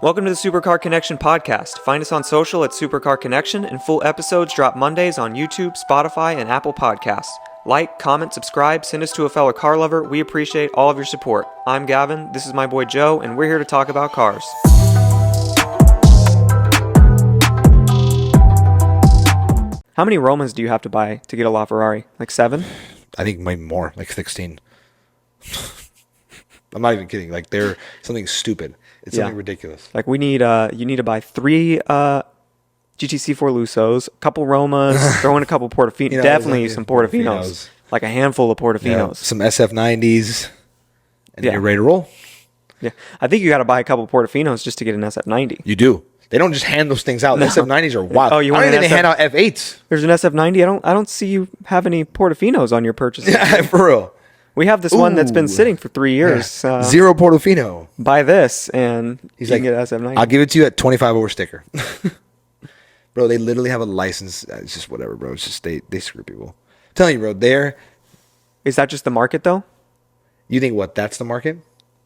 Welcome to the Supercar Connection podcast. Find us on social at Supercar Connection, and full episodes drop Mondays on YouTube, Spotify, and Apple Podcasts. Like, comment, subscribe, send us to a fellow car lover. We appreciate all of your support. I'm Gavin, this is my boy Joe, and we're here to talk about cars. How many Romas do you have to buy to get a LaFerrari? Like 7? I think maybe more, like 16. I'm not even kidding. Like they're something stupid. It's something ridiculous. Like you need to buy 3 GTC4 Lusos, a couple Romas, throw in a couple Portofinos, definitely some Portofinos, like a handful of Portofinos. Yeah, some SF90s, and you're ready to roll. Yeah, I think you got to buy a couple Portofinos just to get an SF90. You do. They don't just hand those things out. No. The SF90s are wild. Oh, you want I don't think they hand out F8s. There's an SF90. I don't see you have any Portofinos on your purchases. Yeah, for real. We have this one that's been sitting for 3 years. Yeah. Zero Portofino. Buy this, and he's you like, can get SF90. I'll give it to you at 25 over sticker. Bro, they literally have a license. It's just whatever, bro. It's just they screw people. I'm telling you, bro, Is that just the market, though? You think what? That's the market?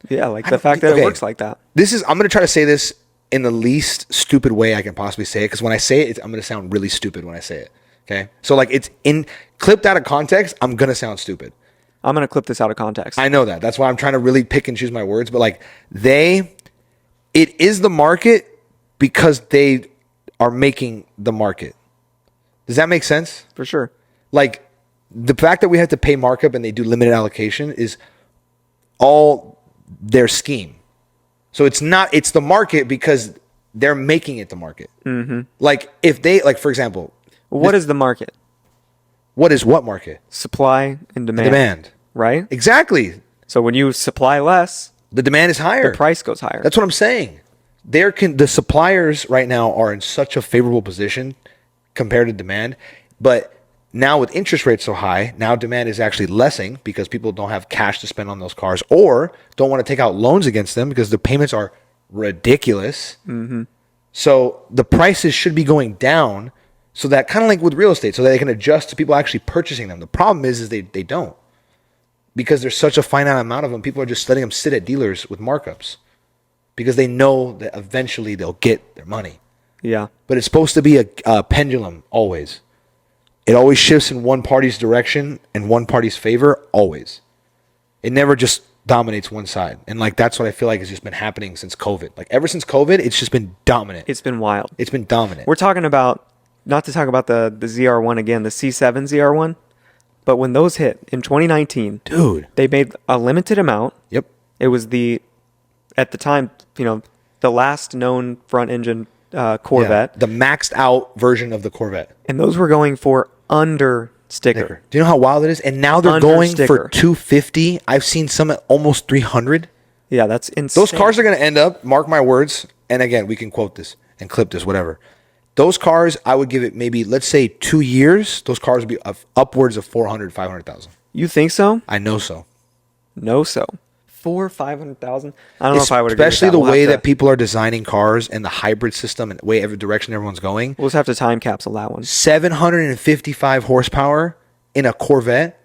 Yeah, like the fact that it works like that. I'm going to try to say this in the least stupid way I can possibly say it, because when I say it, I'm going to sound really stupid when I say it. Okay? So, like, it's clipped out of context, I'm going to sound stupid. I'm going to clip this out of context. I know that. That's why I'm trying to really pick and choose my words. But, like, it is the market because they are making the market. Does that make sense? For sure. Like, the fact that we have to pay markup and they do limited allocation is all their scheme. So it's the market because they're making it the market. Mm-hmm. Like, if they, like, for example. What is the market? What is what market? Supply and demand. Demand. Right? Exactly. So when you supply less, the demand is higher. The price goes higher. That's what I'm saying. The suppliers right now are in such a favorable position compared to demand. But now with interest rates so high, now demand is actually lessing because people don't have cash to spend on those cars or don't want to take out loans against them because the payments are ridiculous. Mm-hmm. So the prices should be going down. So that kind of like with real estate, so that they can adjust to people actually purchasing them. The problem is they don't. Because there's such a finite amount of them, people are just letting them sit at dealers with markups. Because they know that eventually they'll get their money. Yeah. But it's supposed to be a pendulum, always. It always shifts in one party's direction and one party's favor, always. It never just dominates one side. And like that's what I feel like has just been happening since COVID. Like ever since COVID, it's just been dominant. It's been wild. It's been dominant. We're talking about, not to talk about the ZR1 again, the C7 ZR1, but when those hit in 2019, dude, they made a limited amount. Yep. It was at the time, the last known front engine Corvette. Yeah, the maxed out version of the Corvette. And those were going for under sticker. Do you know how wild it is? And now they're going for $250. I've seen some at almost $300. Yeah, that's insane. Those cars are going to end up, mark my words, and again, we can quote this and clip this, whatever. Those cars, I would give it maybe, let's say 2 years. Those cars would be upwards of 400, 500,000. You think so? I know so. No, so 400, 500,000. I don't know if I would agree with that. Especially the way that people are designing cars and the hybrid system and the way every direction everyone's going. We'll just have to time capsule that one. 755 horsepower in a Corvette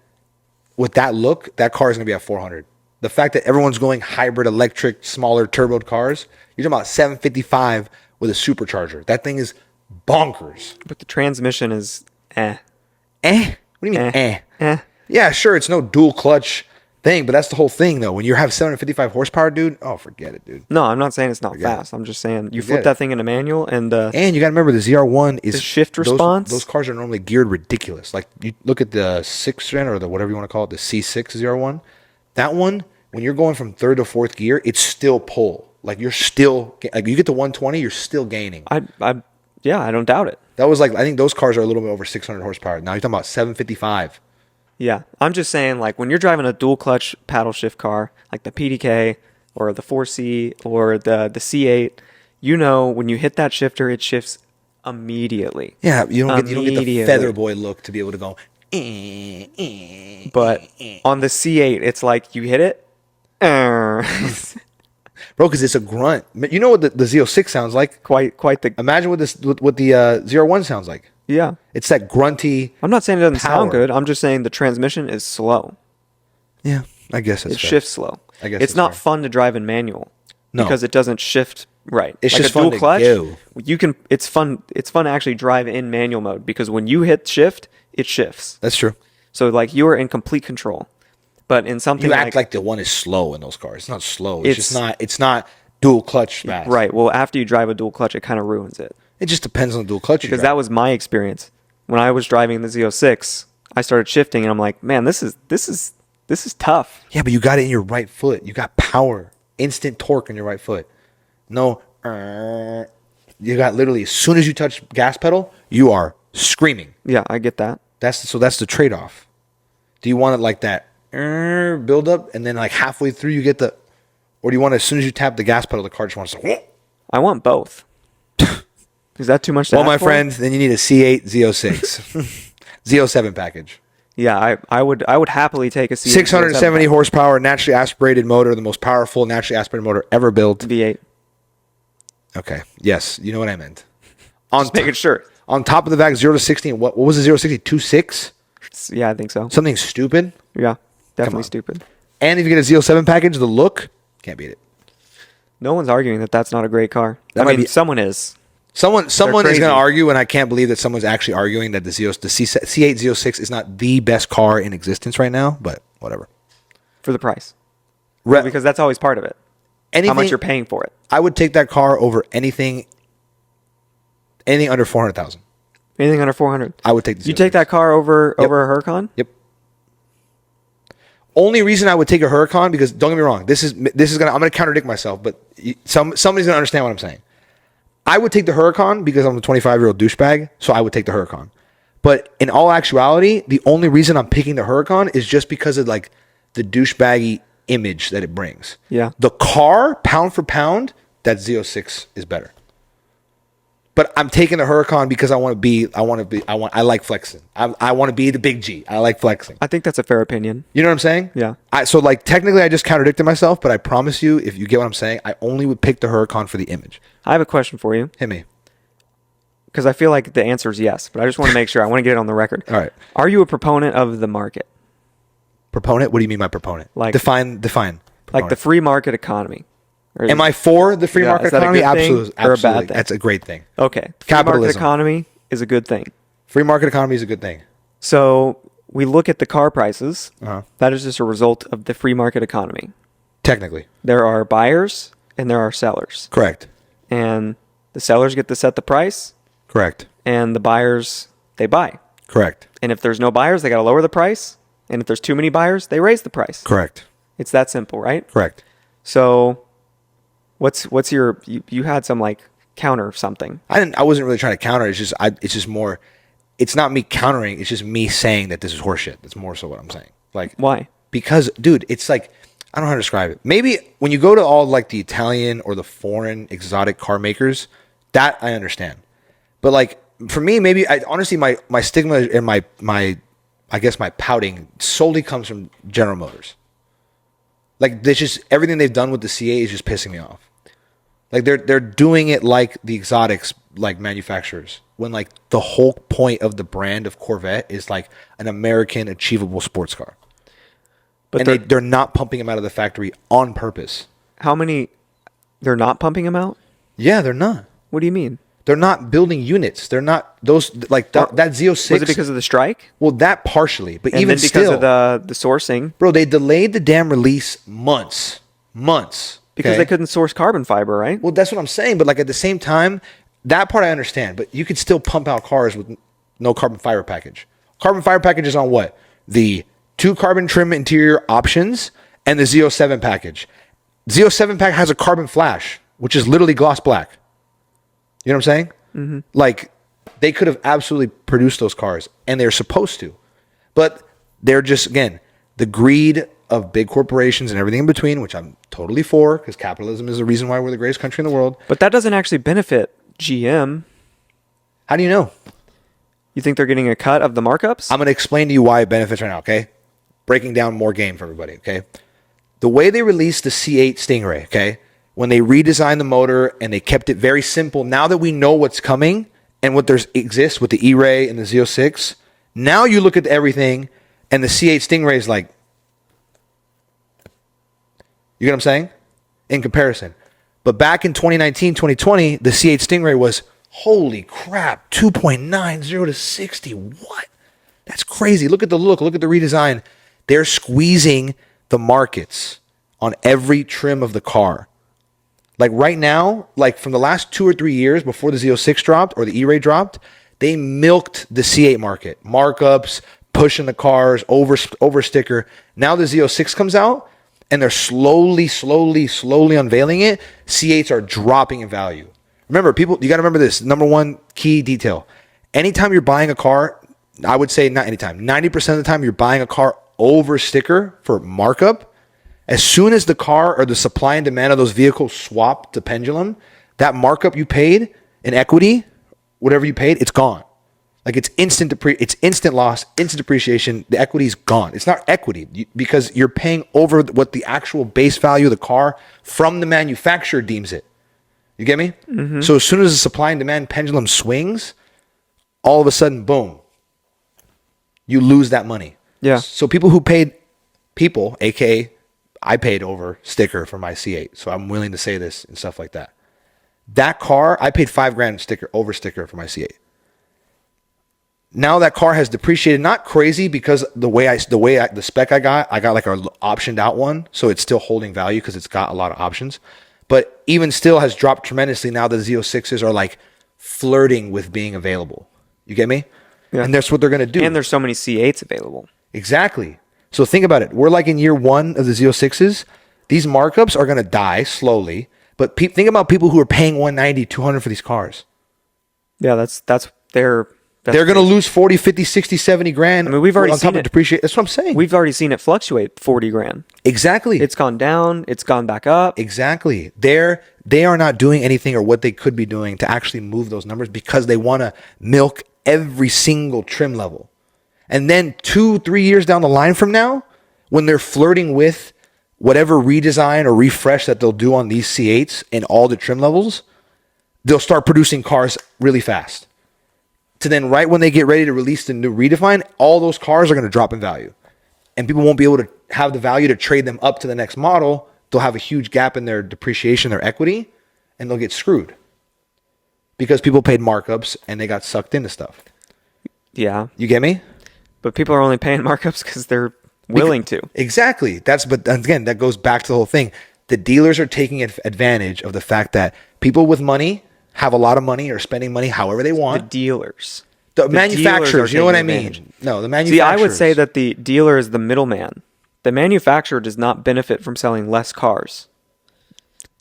with that look, that car is going to be at 400. The fact that everyone's going hybrid, electric, smaller turboed cars, you're talking about 755 with a supercharger. That thing is bonkers. But the transmission is Eh? What do you mean Yeah, sure, it's no dual clutch thing, but that's the whole thing though. When you have 755 horsepower, dude, oh, forget it, dude. No, I'm not saying it's not fast. I'm just saying you flip that thing into manual and you got to remember the ZR1 is the shift response. Those cars are normally geared ridiculous. Like you look at the 6th gen or the whatever you want to call it, the C6 ZR1. That one, when you're going from 3rd to 4th gear, it's still pull. Like you're still like you get to 120, you're still gaining. Yeah, I don't doubt it. That was like, I think those cars are a little bit over 600 horsepower. Now you're talking about 755. Yeah, I'm just saying, like, when you're driving a dual clutch paddle shift car, like the PDK or the 4C or the C8, when you hit that shifter, it shifts immediately. Yeah, you don't get the feather boy look to be able to go. But on the C8, it's like you hit it. Bro, because it's a grunt. You know what the Z06 sounds like? Quite the. Imagine what the ZR1 sounds like. Yeah. It's that grunty. I'm not saying it doesn't sound good. I'm just saying the transmission is slow. Yeah, I guess it shifts slow. I guess it's not fun to drive in manual because it doesn't shift Right. It's like just a dual fun to clutch. go. You can. It's fun. It's fun to actually drive in manual mode because when you hit shift, it shifts. That's true. So like you are in complete control. But in something You act like the one is slow in those cars. It's not slow. It's just not. It's not dual clutch fast. right. Well, after you drive a dual clutch, it kind of ruins it. It just depends on the dual clutch. Because that was my experience when I was driving the Z06. I started shifting, and I'm like, man, this is tough. Yeah, but you got it in your right foot. You got power, instant torque in your right foot. No, you got literally as soon as you touch gas pedal, you are screaming. Yeah, I get that. That's the trade off. Do you want it like that build up, and then like halfway through you get the, or do you want it as soon as you tap the gas pedal, the car just wants to? I want both. Is that too much to Well, ask my for? friend, then you need a C8 Z06, Z07 package. Yeah, I would happily take a C8 670 horsepower, naturally aspirated motor, the most powerful naturally aspirated motor ever built. V8. Okay. Yes, you know what I meant. Just making sure. On top of the fact, 0 to 60, what was the 0 to 60? 2.6? Yeah, I think so. Something stupid. Yeah, definitely on. stupid. And if you get a Z07 package, the look, can't beat it. No one's arguing that that's not a great car. That might be- someone is. Someone is going crazy. to argue, and I can't believe that someone's actually arguing that the C8 Z06 is not the best car in existence right now, but whatever. For the price. Because that's always part of it. Anything, How much you're paying for it. I would take that car over anything under 400,000. Anything under 400. I would take the Z06. You take that car over a Huracan? Yep. Only reason I would take a Huracan, because don't get me wrong, I'm gonna contradict myself, but somebody's gonna understand what I'm saying. I would take the Huracan because I'm a 25-year-old douchebag, so I would take the Huracan. But in all actuality, the only reason I'm picking the Huracan is just because of like the douchebaggy image that it brings. Yeah. The car, pound for pound, that Z06 is better. But I'm taking the Huracan because I like flexing. I want to be the big G. I like flexing. I think that's a fair opinion. You know what I'm saying? Yeah. So like technically I just contradicted myself, but I promise you, if you get what I'm saying, I only would pick the Huracan for the image. I have a question for you. Hit me. Because I feel like the answer is yes, but I just want to make sure. I want to get it on the record. All right. Are you a proponent of the market? Proponent? What do you mean by proponent? Like define. Like the free market economy. Am I for the free market is that a economy? good thing Absolutely. or a bad thing? That's a great thing. Okay. Free Capitalism. market economy is a good thing. Free market economy is a good thing. So we look at the car prices. Uh-huh. That is just a result of the free market economy. Technically. There are buyers and there are sellers. Correct. And the sellers get to set the price. Correct. And the buyers, they buy. Correct. And if there's no buyers, they got to lower the price. And if there's too many buyers, they raise the price. Correct. It's that simple, right? Correct. So what's your, you had some like counter something. I wasn't really trying to counter. It's just more, it's not me countering. It's just me saying that this is horseshit. That's more so what I'm saying. Like, why? Because, dude, it's like, I don't know how to describe it. Maybe when you go to all like the Italian or the foreign exotic car makers, that I understand. But like for me, maybe honestly my stigma and my I guess my pouting solely comes from General Motors. Like there's just everything they've done with the C8 is just pissing me off. Like they're doing it like the exotics like manufacturers, when like the whole point of the brand of Corvette is like an American achievable sports car. But they're not pumping them out of the factory on purpose. How many? They're not pumping them out? Yeah, they're not. What do you mean? They're not building units. They're not those like that Z06. Was it because of the strike? Well, that partially, but And even then because still, of the sourcing? bro, they delayed the damn release months. Because okay? they couldn't source carbon fiber, right? Well, that's what I'm saying. But like at the same time, that part I understand. But you could still pump out cars with no carbon fiber package. Carbon fiber package is on what? The 2 carbon trim interior options and the Z07 package. Z07 pack has a carbon flash, which is literally gloss black. You know what I'm saying? Mm-hmm. Like, they could have absolutely produced those cars, and they're supposed to. But they're just, again, the greed of big corporations and everything in between, which I'm totally for, because capitalism is the reason why we're the greatest country in the world. But that doesn't actually benefit GM. How do you know? You think they're getting a cut of the markups? I'm going to explain to you why it benefits right now, okay? Breaking down more game for everybody, okay? The way they released the C8 Stingray, okay? When they redesigned the motor and they kept it very simple, now that we know what's coming and what exists with the E-Ray and the Z06, now you look at everything and the C8 Stingray is like, you get what I'm saying? In comparison. But back in 2019, 2020, the C8 Stingray was, holy crap, 2.90 to 60. What? That's crazy. Look at the look. Look at the redesign. They're squeezing the markets on every trim of the car. Like right now, like from the last 2 or 3 years before the Z06 dropped or the E-Ray dropped, they milked the C8 market. Markups, pushing the cars, over sticker. Now the Z06 comes out and they're slowly unveiling it. C8s are dropping in value. Remember, people, you got to remember this. Number one key detail. Anytime you're buying a car, I would say not anytime, 90% of the time you're buying a car over sticker for markup, as soon as the car or the supply and demand of those vehicles swap to pendulum, that markup you paid in equity, whatever you paid, it's gone. Like it's instant loss, instant depreciation. The equity's gone. It's not equity because you're paying over what the actual base value of the car from the manufacturer deems it. You get me? Mm-hmm. So as soon as the supply and demand pendulum swings, all of a sudden, boom, you lose that money. Yeah. So aka I paid over sticker for my C8. So I'm willing to say this and stuff like that. That car, I paid $5,000 over sticker for my C8. Now that car has depreciated, not crazy because the spec I got like a optioned out one. So it's still holding value because it's got a lot of options. But even still has dropped tremendously now that the Z06s are like flirting with being available. You get me? Yeah. And that's what they're going to do. And there's so many C8s available. Exactly. So think about it. We're like in year one of the Z06s. These markups are going to die slowly. But think about people who are paying $190, $200 for these cars. Yeah, they're going to lose 40, 50, 60, 70 grand. I mean, we've already seen it depreciate. That's what I'm saying. We've already seen it fluctuate 40 grand. Exactly. It's gone down. It's gone back up. Exactly. They are not doing anything or what they could be doing to actually move those numbers because they want to milk every single trim level. And then 2-3 years down the line from now, when they're flirting with whatever redesign or refresh that they'll do on these C8s in all the trim levels, they'll start producing cars really fast. To then right when they get ready to release the new redefine, all those cars are going to drop in value. And people won't be able to have the value to trade them up to the next model. They'll have a huge gap in their depreciation, their equity, and they'll get screwed. Because people paid markups and they got sucked into stuff. Yeah. You get me? But people are only paying markups because they're willing to. Exactly. But again, that goes back to the whole thing. The dealers are taking advantage of the fact that people with money have a lot of money or spending money however they want. The dealers. The manufacturers, you know what I mean? No, the manufacturers. See, I would say that the dealer is the middleman. The manufacturer does not benefit from selling less cars.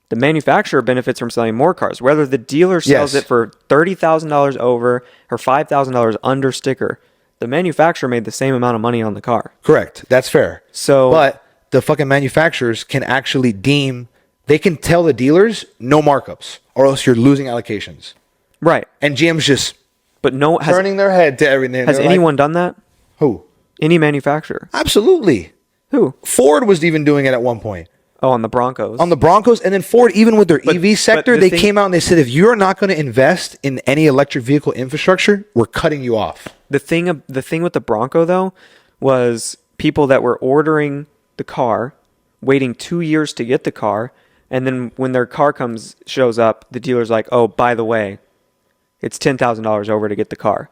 The manufacturer benefits from selling more cars. Whether the dealer sells it for $30,000 over or $5,000 under sticker, the manufacturer made the same amount of money on the car. Correct. That's fair. But the fucking manufacturers can actually they can tell the dealers no markups or else you're losing allocations. Right. And GM's just turning their head to everything. Has anyone done that? Who? Any manufacturer? Absolutely. Who? Ford was even doing it at one point. Oh, on the Broncos. On the Broncos, and then Ford, even with their EV sector, they came out and they said, if you're not going to invest in any electric vehicle infrastructure, we're cutting you off. The thing with the Bronco, though, was people that were ordering the car, waiting 2 years to get the car, and then when their car shows up, the dealer's like, oh, by the way, it's $10,000 over to get the car.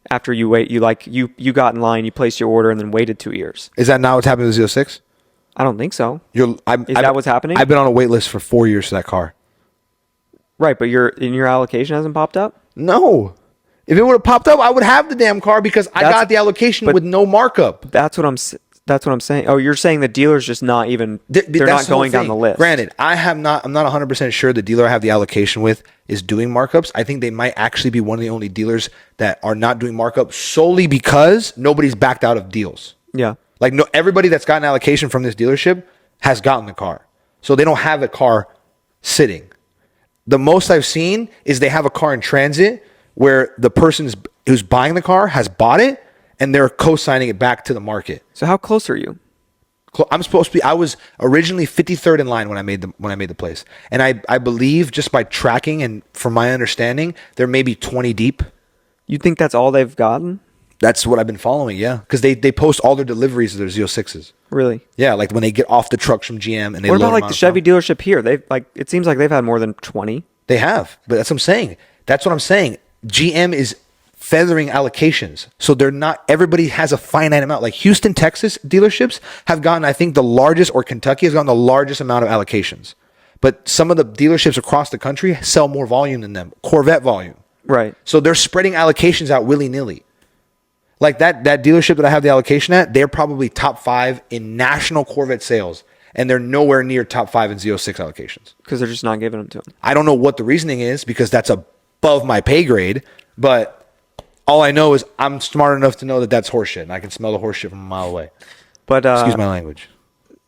After you wait, you got in line, you placed your order, and then waited 2 years. Is that not what's happening with Z06? I don't think so. Is that what's happening? I've been on a wait list for 4 years for that car. Right, but your allocation hasn't popped up? No. If it would have popped up, I would have the damn car because I got the allocation with no markup. That's what I'm saying. Oh, you're saying the dealer's just not even they're not going down the list. Granted, I'm not 100% sure the dealer I have the allocation with is doing markups. I think they might actually be one of the only dealers that are not doing markups solely because nobody's backed out of deals. Yeah. Like everybody that's gotten allocation from this dealership has gotten the car. So they don't have a car sitting. The most I've seen is they have a car in transit where the person who's buying the car has bought it and they're co-signing it back to the market. So how close are you? I'm supposed to be. I was originally 53rd in line when I made the place, and I believe just by tracking and from my understanding, there may be 20 deep. You think that's all they've gotten? That's what I've been following, yeah. Because they post all their deliveries of their Z06s. Really? Yeah, like when they get off the trucks from GM and they What load about them like on the Chevy dealership here? They've like it seems like they've had more than 20. They have, but that's what I'm saying. That's what I'm saying. GM is feathering allocations. So they're not, everybody has a finite amount. Like Houston, Texas dealerships have gotten, I think the largest, or Kentucky has gotten the largest amount of allocations. But some of the dealerships across the country sell more volume than them. Corvette volume. Right. So they're spreading allocations out willy-nilly. Like that dealership that I have the allocation at, they're probably top 5 in national Corvette sales. And they're nowhere near top 5 in Z06 allocations. Because they're just not giving them to them. I don't know what the reasoning is because that's above my pay grade. But all I know is I'm smart enough to know that that's horseshit. And I can smell the horseshit from a mile away. But excuse my language.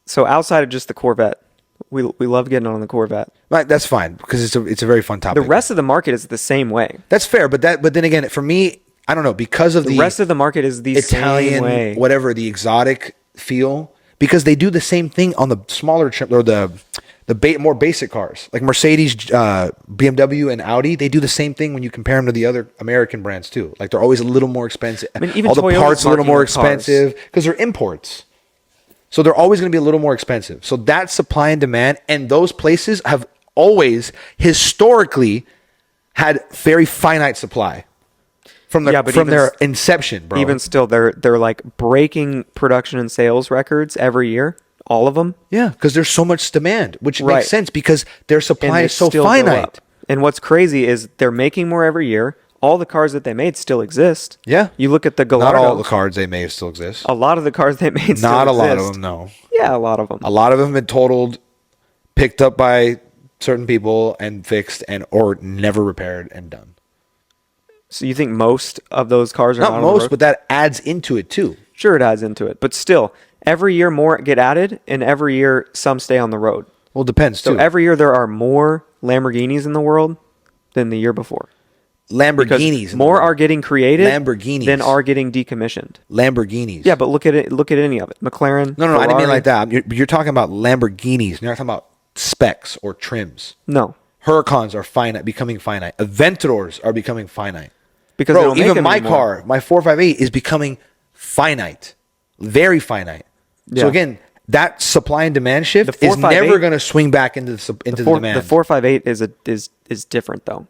So outside of just the Corvette, we love getting on the Corvette. Right, that's fine because it's a very fun topic. The rest of the market is the same way. That's fair, but then again, for me, I don't know, because of the rest of the market is the Italian same way. whatever, the exotic feel, because they do the same thing on the smaller or the more basic cars like Mercedes, BMW, and Audi. They do the same thing when you compare them to the other American brands too. Like they're always a little more expensive. I mean, even all the Toyota's parts a little marking more their cars. expensive because they're imports. So they're always going to be a little more expensive. So that's supply and demand, and those places have always historically had very finite supply from their inception, bro. Even still, they're like breaking production and sales records every year. All of them. Yeah, because there's so much demand, which Right. makes sense because their supply they is so still go finite. up. And what's crazy is they're making more every year. All the cars that they made still exist. Yeah. You look at the Gallardo. Not all the cars they may still exist. A lot of the cars they made still Not a exist. lot of them, no. Yeah, a lot of them. A lot of them have been totaled, picked up by certain people and fixed or never repaired and done. So you think most of those cars are Not on the most, road? but that adds into it too. Sure, it adds into it. But still, every year more get added, and every year some stay on the road. Well, it depends So too. every year there are more Lamborghinis in the world than the year before. Lamborghinis. More are getting created Lamborghinis. than are getting decommissioned. Lamborghinis. Yeah, but look at it. Look at any of it. McLaren. No, I didn't mean Ferrari. like that. You're talking about Lamborghinis. You're not talking about specs or trims. No, Huracans are finite, becoming finite. Aventadors are becoming finite. because they Bro, don't make even them my anymore. car, my 458 is becoming finite. Very finite. So Yeah. again, that supply and demand shift The is 458 never going to swing back into the demand. The 458 is different though.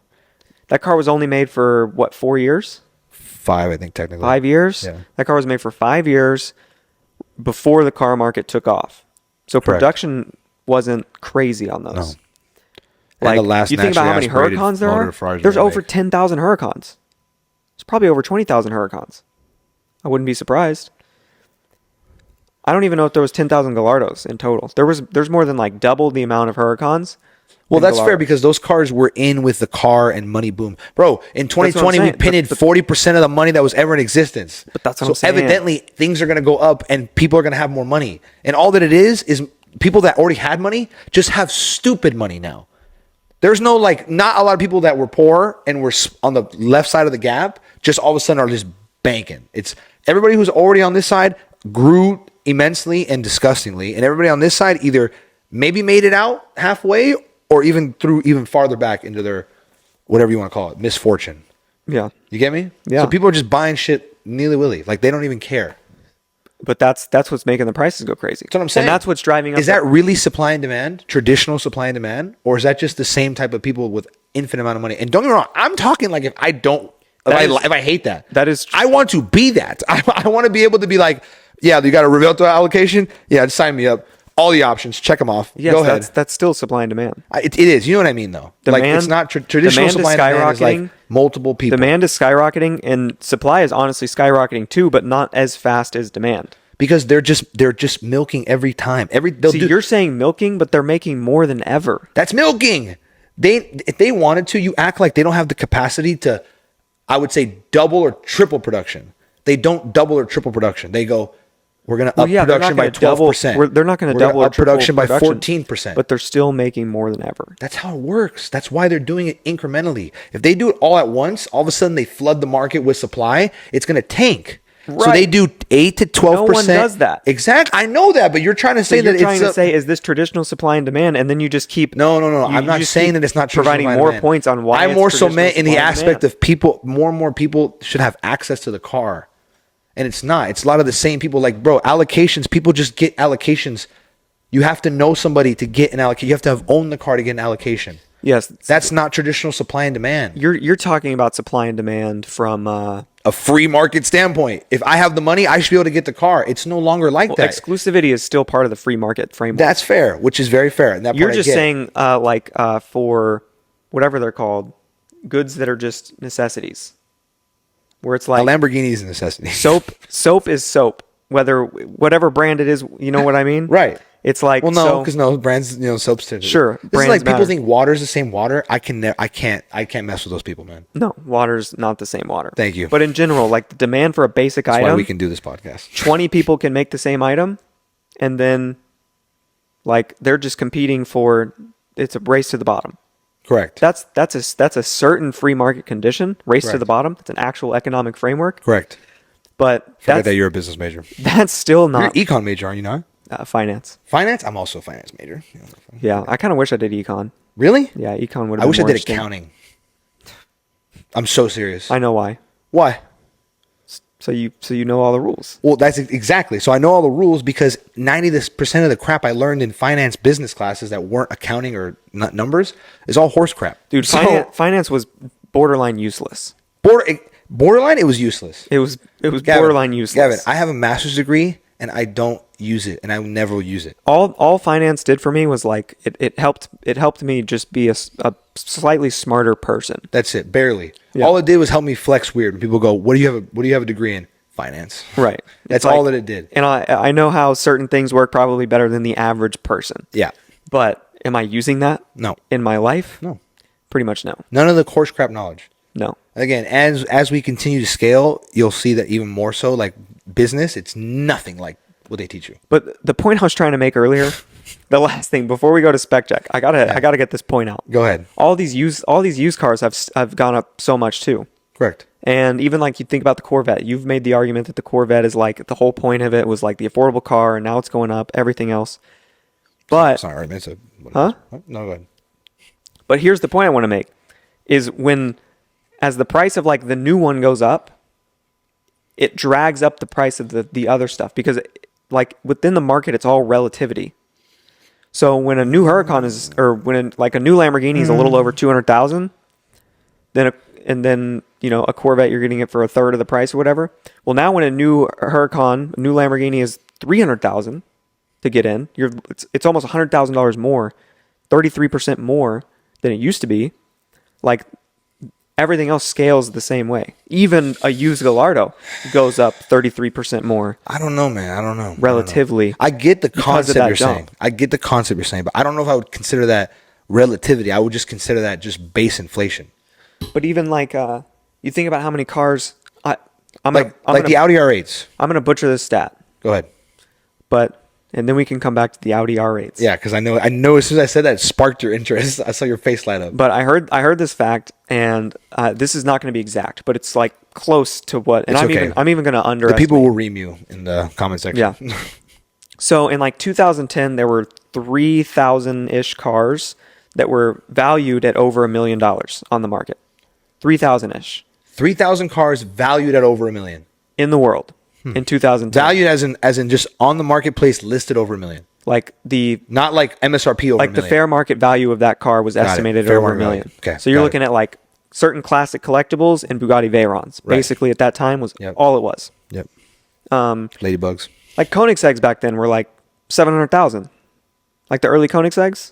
That car was only made for what, 4 years? 5, I think technically. 5 years? Yeah. That car was made for 5 years before the car market took off. So Correct. production wasn't crazy on those. No. Like, And the last you think about how many naturally aspirated Huracans there motor are? Ferraris There's ever over made. 10,000 Huracans. There's probably over 20,000 Huracans. I wouldn't be surprised. I don't even know if there was 10,000 Gallardos in total. There's more than like double the amount of Huracans. Well, than that's fair Gallardos. because those cars were in with the car and money boom. Bro, in 2020, we saying. pinted 40% of the money that was ever in existence. But that's what so I'm saying. evidently, things are going to go up and people are going to have more money. And all that it is people that already had money just have stupid money now. There's no not a lot of people that were poor and were on the left side of the gap just all of a sudden are just banking. It's everybody who's already on this side grew immensely and disgustingly, and everybody on this side either maybe made it out halfway or even threw even farther back into their whatever you want to call it, misfortune. Yeah. You get me? Yeah. So people are just buying shit nilly-willy. Like they don't even care. But that's what's making the prices go crazy. That's what I'm saying. And that's what's driving up. Is that really supply and demand, traditional supply and demand, or is that just the same type of people with infinite amount of money? And don't get me wrong, I'm talking like if I hate that. That is- I want to be that. I want to be able to be like, yeah, you got a Revelto allocation? Yeah, just sign me up. All the options, check them off. Yes, Go ahead. that's still supply and demand. It is. You know what I mean, though. Like it's not traditional demand is supply and demand is like skyrocketing. multiple people. Demand is skyrocketing, and supply is honestly skyrocketing too, but not as fast as demand. Because they're just milking every time. You're saying milking, but they're making more than ever. That's milking. If they wanted to, you act like they don't have the capacity to, I would say, double or triple production. They don't double or triple production. They go, we're going to up production by 12%. They're not going to double or up triple production by 14%. But they're still making more than ever. That's how it works. That's why they're doing it incrementally. If they do it all at once, all of a sudden they flood the market with supply, it's going to tank. So Right. they do 8 to 12%. No one does that. Exactly. I know that, but you're trying to say You're that trying it's to say, is this traditional supply and demand? And then you just keep No. you I'm not just saying keep that it's not providing traditional more supply and points on why I'm it's more so traditional meant in the supply and aspect demand. of people. More and more people should have access to the car. And it's not. It's a lot of the same people. Like, bro, allocations, people just get allocations. You have to know somebody to get an allocation. You have to have owned the car to get an allocation. Yes. That's not traditional supply and demand. You're talking about supply and demand from A free market standpoint. If I have the money, I should be able to get the car. It's no longer like that. exclusivity is still part of the free market framework. That's fair, which is very fair. And that You're part I just get. saying for whatever they're called, goods that are just necessities. Where it's a like Lamborghini is a necessity. soap is soap. Whatever brand it is, you know what I mean? Right. It's like, Well, no, because brands, soaps. Sure, This is brands like people matter. think water is the same water. I can't mess with those people, man. No, water's not the same water. Thank you. But in general, like the demand for a basic That's item, why we can do this podcast. 20 people can make the same item, and then like they're just competing for. It's a race to the bottom. Correct. That's a certain free market condition. Race to Correct. the bottom. It's an actual economic framework. Correct. But Forget that you're a business major. that's still You're an not econ major, are you not? finance. Finance? I'm also a finance major. Yeah, I kind of wish I did econ. Really? Yeah, econ would. I wish I more did interesting. accounting. I'm so serious. I know why. Why? So you know all the rules. Well, that's exactly. So I know all the rules because 90% of the crap I learned in finance business classes that weren't accounting or numbers is all horse crap. Dude, So, finance was borderline useless. borderline, it was useless. It was Gavin, borderline useless. Gavin, I have a master's degree and I don't use it, and I will never use it. All finance did for me was like it helped me just be a slightly smarter person. That's it, barely. Yeah. All it did was help me flex weird. When people go, "What do you have a degree in?" Finance. Right. That's It's all like- that it did. And I know how certain things work probably better than the average person. Yeah. But am I using that? No. In my life? No. Pretty much no. None of the horse crap knowledge. No. Again, as we continue to scale, you'll see that even more so. Like business, it's nothing like what they teach you. But the point I was trying to make earlier, the last thing before we go to spec check, I gotta get this point out. Go ahead. All these used cars have gone up so much too. Correct. And even like you think about the Corvette, you've made the argument that the Corvette is like the whole point of it was like the affordable car, and now it's going up, everything else. But It's not right, man. It's Huh? What? No, go ahead. But here's the point I want to make is as the price of like the new one goes up, it drags up the price of the other stuff because like within the market, it's all relativity. So when a new Huracan like a new Lamborghini is a little over 200,000, then a Corvette you're getting it for a third of the price or whatever. Well, now when a new Huracan, a new Lamborghini is 300,000 to get in, it's almost $100,000 more, 33% more than it used to be. Like everything else scales the same way. Even a used Gallardo goes up 33% more. I don't know, man. I don't know. Relatively. I get the concept that you're jump. saying. I get the concept you're saying, but I don't know if I would consider that relativity. I would just consider that just base inflation. But even like you think about how many cars I'm Like gonna, the Audi R8s. I'm gonna butcher this stat, Go ahead. and then we can come back to the Audi R8s. Yeah, because I know as soon as I said that, it sparked your interest. I saw your face light up. But I heard this fact, and this is not going to be exact, but it's like close to what. And It's I'm okay. even going to The underestimate. people will ream you in the comment section. Yeah. So in like 2010, there were 3,000-ish cars that were valued at over $1 million on the market. 3,000-ish 3,000 cars valued at over $1 million. in the world in 2010. Valued as in just on the marketplace listed over $1 million. Like Not like MSRP over $1 million. the fair market value of that car was estimated at Fair over market $1 million. value. Okay, So you're got looking it. at like certain classic collectibles and Bugatti Veyrons. Right. Basically at that time was Yep. all it was. Yep. Ladybugs. Like Koenigsegg's back then were like 700,000. Like the early Koenigsegg's.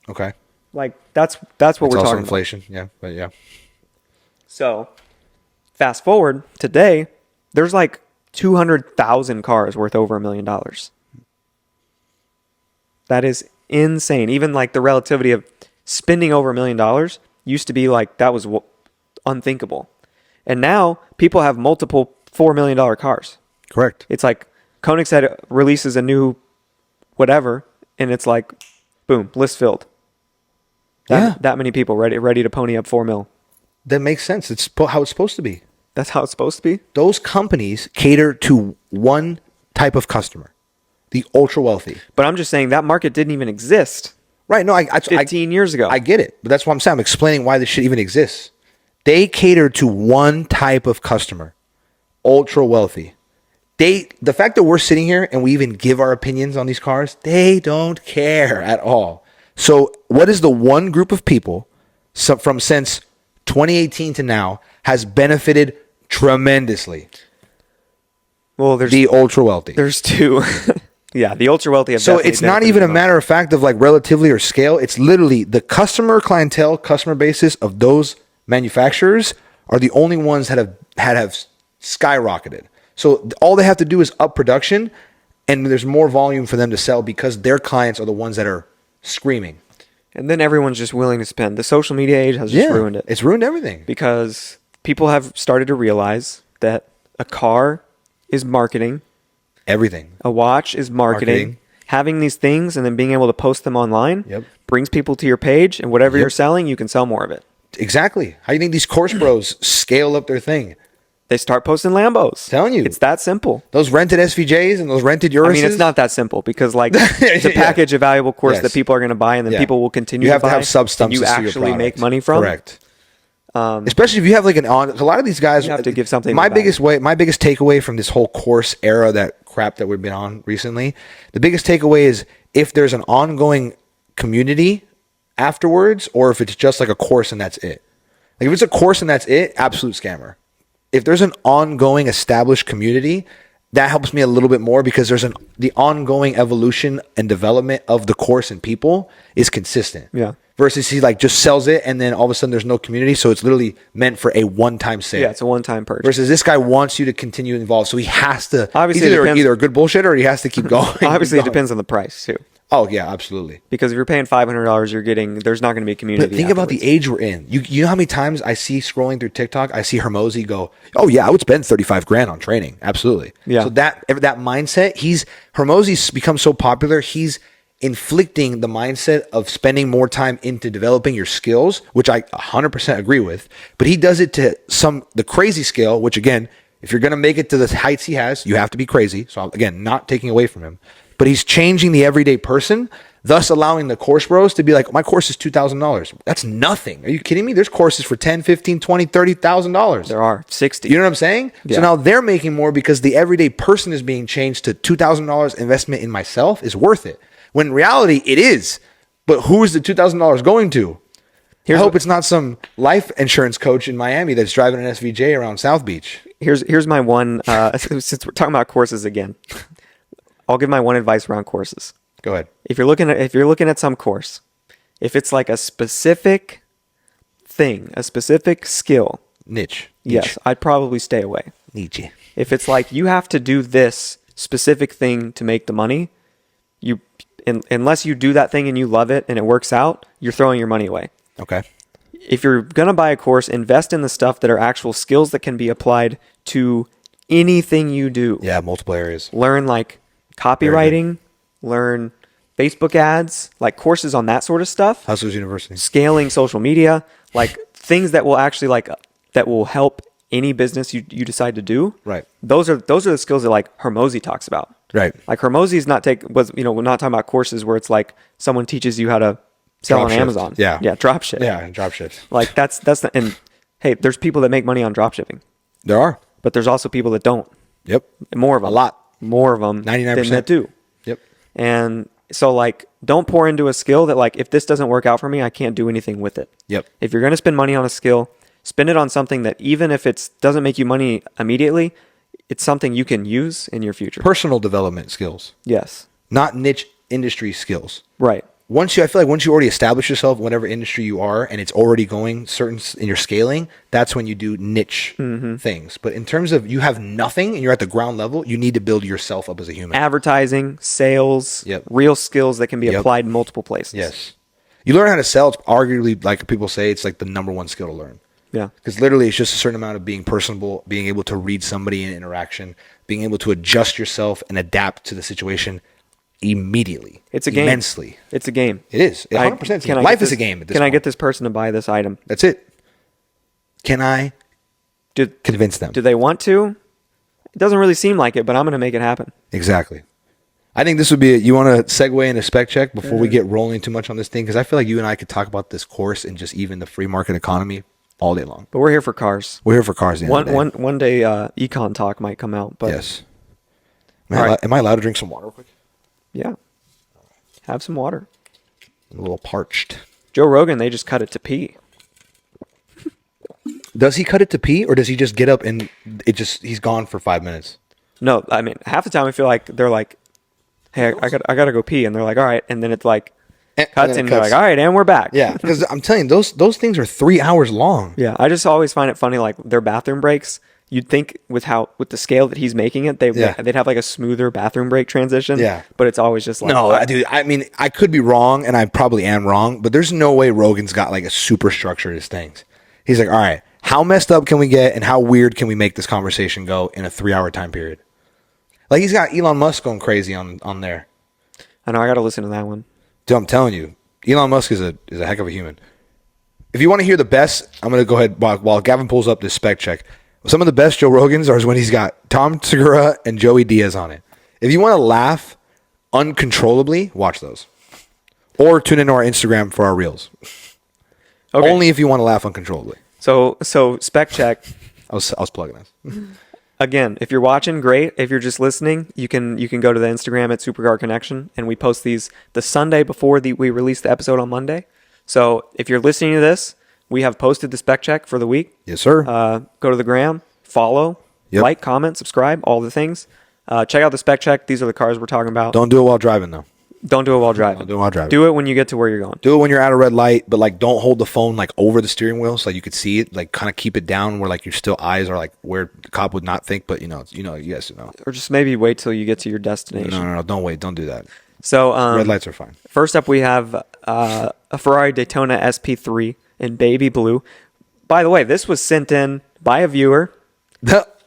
Okay. Like that's what It's we're also talking about. inflation. Yeah, but yeah. So fast forward today, there's like 200,000 cars worth over $1 million. That is insane. Even like the relativity of spending over $1 million used to be like that was unthinkable. And now people have multiple $4 million cars. Correct. It's like Koenigsegg releases a new whatever, and it's like, boom, list filled. That many people ready to pony up $4 million. That makes sense. It's how it's supposed to be. That's how it's supposed to be. Those companies cater to one type of customer, the ultra wealthy. But I'm just saying that market didn't even exist Right. No, I 15 years ago. I get it. But that's what I'm saying. I'm explaining why this shit even exists. They cater to one type of customer, ultra wealthy. The fact that we're sitting here and we even give our opinions on these cars, they don't care at all. So what is the one group of people from since 2018 to now has benefited tremendously? Well, there's the ultra wealthy. There's two. Yeah, the ultra wealthy have So it's not even a matter of fact of like relatively or scale. It's literally the customer basis of those manufacturers are the only ones that have skyrocketed. So all they have to do is up production, and there's more volume for them to sell because their clients are the ones that are screaming. And then everyone's just willing to spend. The social media age has just ruined it. It's ruined everything. Because people have started to realize that a car is marketing. Everything. A watch is marketing. Having these things and then being able to post them online brings people to your page, and whatever you're selling, you can sell more of it. Exactly. How do you think these course bros scale up their thing? They start posting Lambos. Telling you. It's that simple. Those rented SVJs and those rented Uruses. I mean, it's not that simple because like to package a valuable course that people are going to buy and then people will continue to buy. You have to have substance. You actually make money from. Correct. Especially if you have like a lot of these guys. You have to give something. My biggest takeaway from this whole course era, that crap that we've been on recently, the biggest takeaway is if there's an ongoing community afterwards, or if it's just like a course and that's it. Like if it's a course and that's it, absolute scammer. If there's an ongoing established community, that helps me a little bit more because the ongoing evolution and development of the course and people is consistent. Yeah. Versus he like just sells it and then all of a sudden there's no community, so it's literally meant for a one-time sale. Yeah, it's a one-time purchase. Versus this guy wants you to continue involved, so he has to. Obviously, either a good bullshit or he has to keep going. Obviously, it depends on the price too. Oh yeah, absolutely. Because if you're paying $500, there's not going to be a community. But think about the age we're in. You know how many times I see scrolling through TikTok, I see Hermosi go, "Oh yeah, I would spend $35,000 on training." Absolutely. Yeah. So that mindset, Hermosi's become so popular. He's inflicting the mindset of spending more time into developing your skills, which I 100% agree with. But he does it to the crazy scale, which again, if you're going to make it to the heights he has, you have to be crazy. So again, not taking away from him. But he's changing the everyday person, thus allowing the course bros to be like, my course is $2,000. That's nothing. Are you kidding me? There's courses for $10,000, $15,000, $20,000, $30,000. There are 60. You know what I'm saying? Yeah. So now they're making more because the everyday person is being changed to $2,000 investment in myself is worth it. When in reality, it is. But who is the $2,000 going to? I hope it's not some life insurance coach in Miami that's driving an SVJ around South Beach. Here's my one, since we're talking about courses again, I'll give my one advice around courses. Go ahead. If you're looking at some course, if it's like a specific thing, a specific skill. Niche. Yes, I'd probably stay away. Niche. If it's like you have to do this specific thing to make the money, unless you do that thing and you love it and it works out, you're throwing your money away. Okay. If you're going to buy a course, invest in the stuff that are actual skills that can be applied to anything you do. Yeah, multiple areas. Learn like copywriting, learn Facebook ads, like courses on that sort of stuff. Hustlers University. Scaling social media, like things that will actually that will help any business you decide to do. Right. Those are the skills that like Hermosi talks about. Right. Like Hermosi's we're not talking about courses where it's like someone teaches you how to sell on Amazon. Yeah. Yeah. Drop ship. Yeah. Drop ship. Like that's and hey, there's people that make money on drop shipping. There are. But there's also people that don't. Yep. More of them. A lot. More of them. 99% that do. Yep. And so like, don't pour into a skill that like, if this doesn't work out for me, I can't do anything with it. Yep. If you're going to spend money on a skill, spend it on something that even if it doesn't make you money immediately, it's something you can use in your future. Personal development skills. Yes. Not niche industry skills. Right. I feel like once you already establish yourself, whatever industry you are, and it's already going certain in your scaling, that's when you do niche things. But in terms of you have nothing and you're at the ground level, you need to build yourself up as a human. Advertising, sales, real skills that can be applied in multiple places. Yes. You learn how to sell. It's arguably, like people say, it's like the number one skill to learn. Yeah. Because literally it's just a certain amount of being personable, being able to read somebody in interaction, being able to adjust yourself and adapt to the situation immediately. It's a game. Immensely. It's a game. It is. 100%. Life is a game at this point. I get this person to buy this item? That's it. Can I convince them? Do they want to? It doesn't really seem like it, but I'm going to make it happen. Exactly. I think this would be you want to segue into spec check before we get rolling too much on this thing, because I feel like you and I could talk about this course and just even the free market economy all day long. But we're here for cars. We're here for cars. One day econ talk might come out. But yes. Am I allowed to drink some water real quick? Yeah. Have some water. I'm a little parched. Joe Rogan, they just cut it to pee. Does he cut it to pee, or does he just get up and he's gone for 5 minutes? No, I mean, half the time I feel like they're like, hey, I gotta go pee. And they're like, all right. And then it's like, cuts and they're like, all right, and we're back. Yeah, because I'm telling you, those things are 3 hours long. Yeah, I just always find it funny, like their bathroom breaks. You'd think with the scale that he's making it, they'd have like a smoother bathroom break transition. Yeah, but it's always just like, no, dude. I mean, I could be wrong, and I probably am wrong, but there's no way Rogan's got like a super structure to his things. He's like, all right, how messed up can we get, and how weird can we make this conversation go in a 3-hour time period? Like he's got Elon Musk going crazy on there. I know, I got to listen to that one. Dude, I'm telling you, Elon Musk is a heck of a human. If you want to hear the best, I'm going to go ahead while Gavin pulls up this spec check. Some of the best Joe Rogans are when he's got Tom Segura and Joey Diaz on it. If you want to laugh uncontrollably, watch those. Or tune into our Instagram for our reels. Okay. Only if you want to laugh uncontrollably. So spec check. I was plugging this. Again, if you're watching, great. If you're just listening, you can go to the Instagram at Supercar Connection, and we post these the Sunday before we release the episode on Monday. So if you're listening to this, we have posted the spec check for the week. Yes, sir. Go to the gram, follow, like, comment, subscribe, all the things. Check out the spec check. These are the cars we're talking about. Don't do it while driving, though. Don't do it while driving. Don't do it while driving. Do it when you get to where you're going. Do it when you're at a red light, but like don't hold the phone like over the steering wheel so like, you could see it. Like kind of keep it down where like your still eyes are like where the cop would not think, but you guys know. Or just maybe wait till you get to your destination. No, don't wait. Don't do that. So red lights are fine. First up, we have a Ferrari Daytona SP3 in baby blue. By the way, this was sent in by a viewer.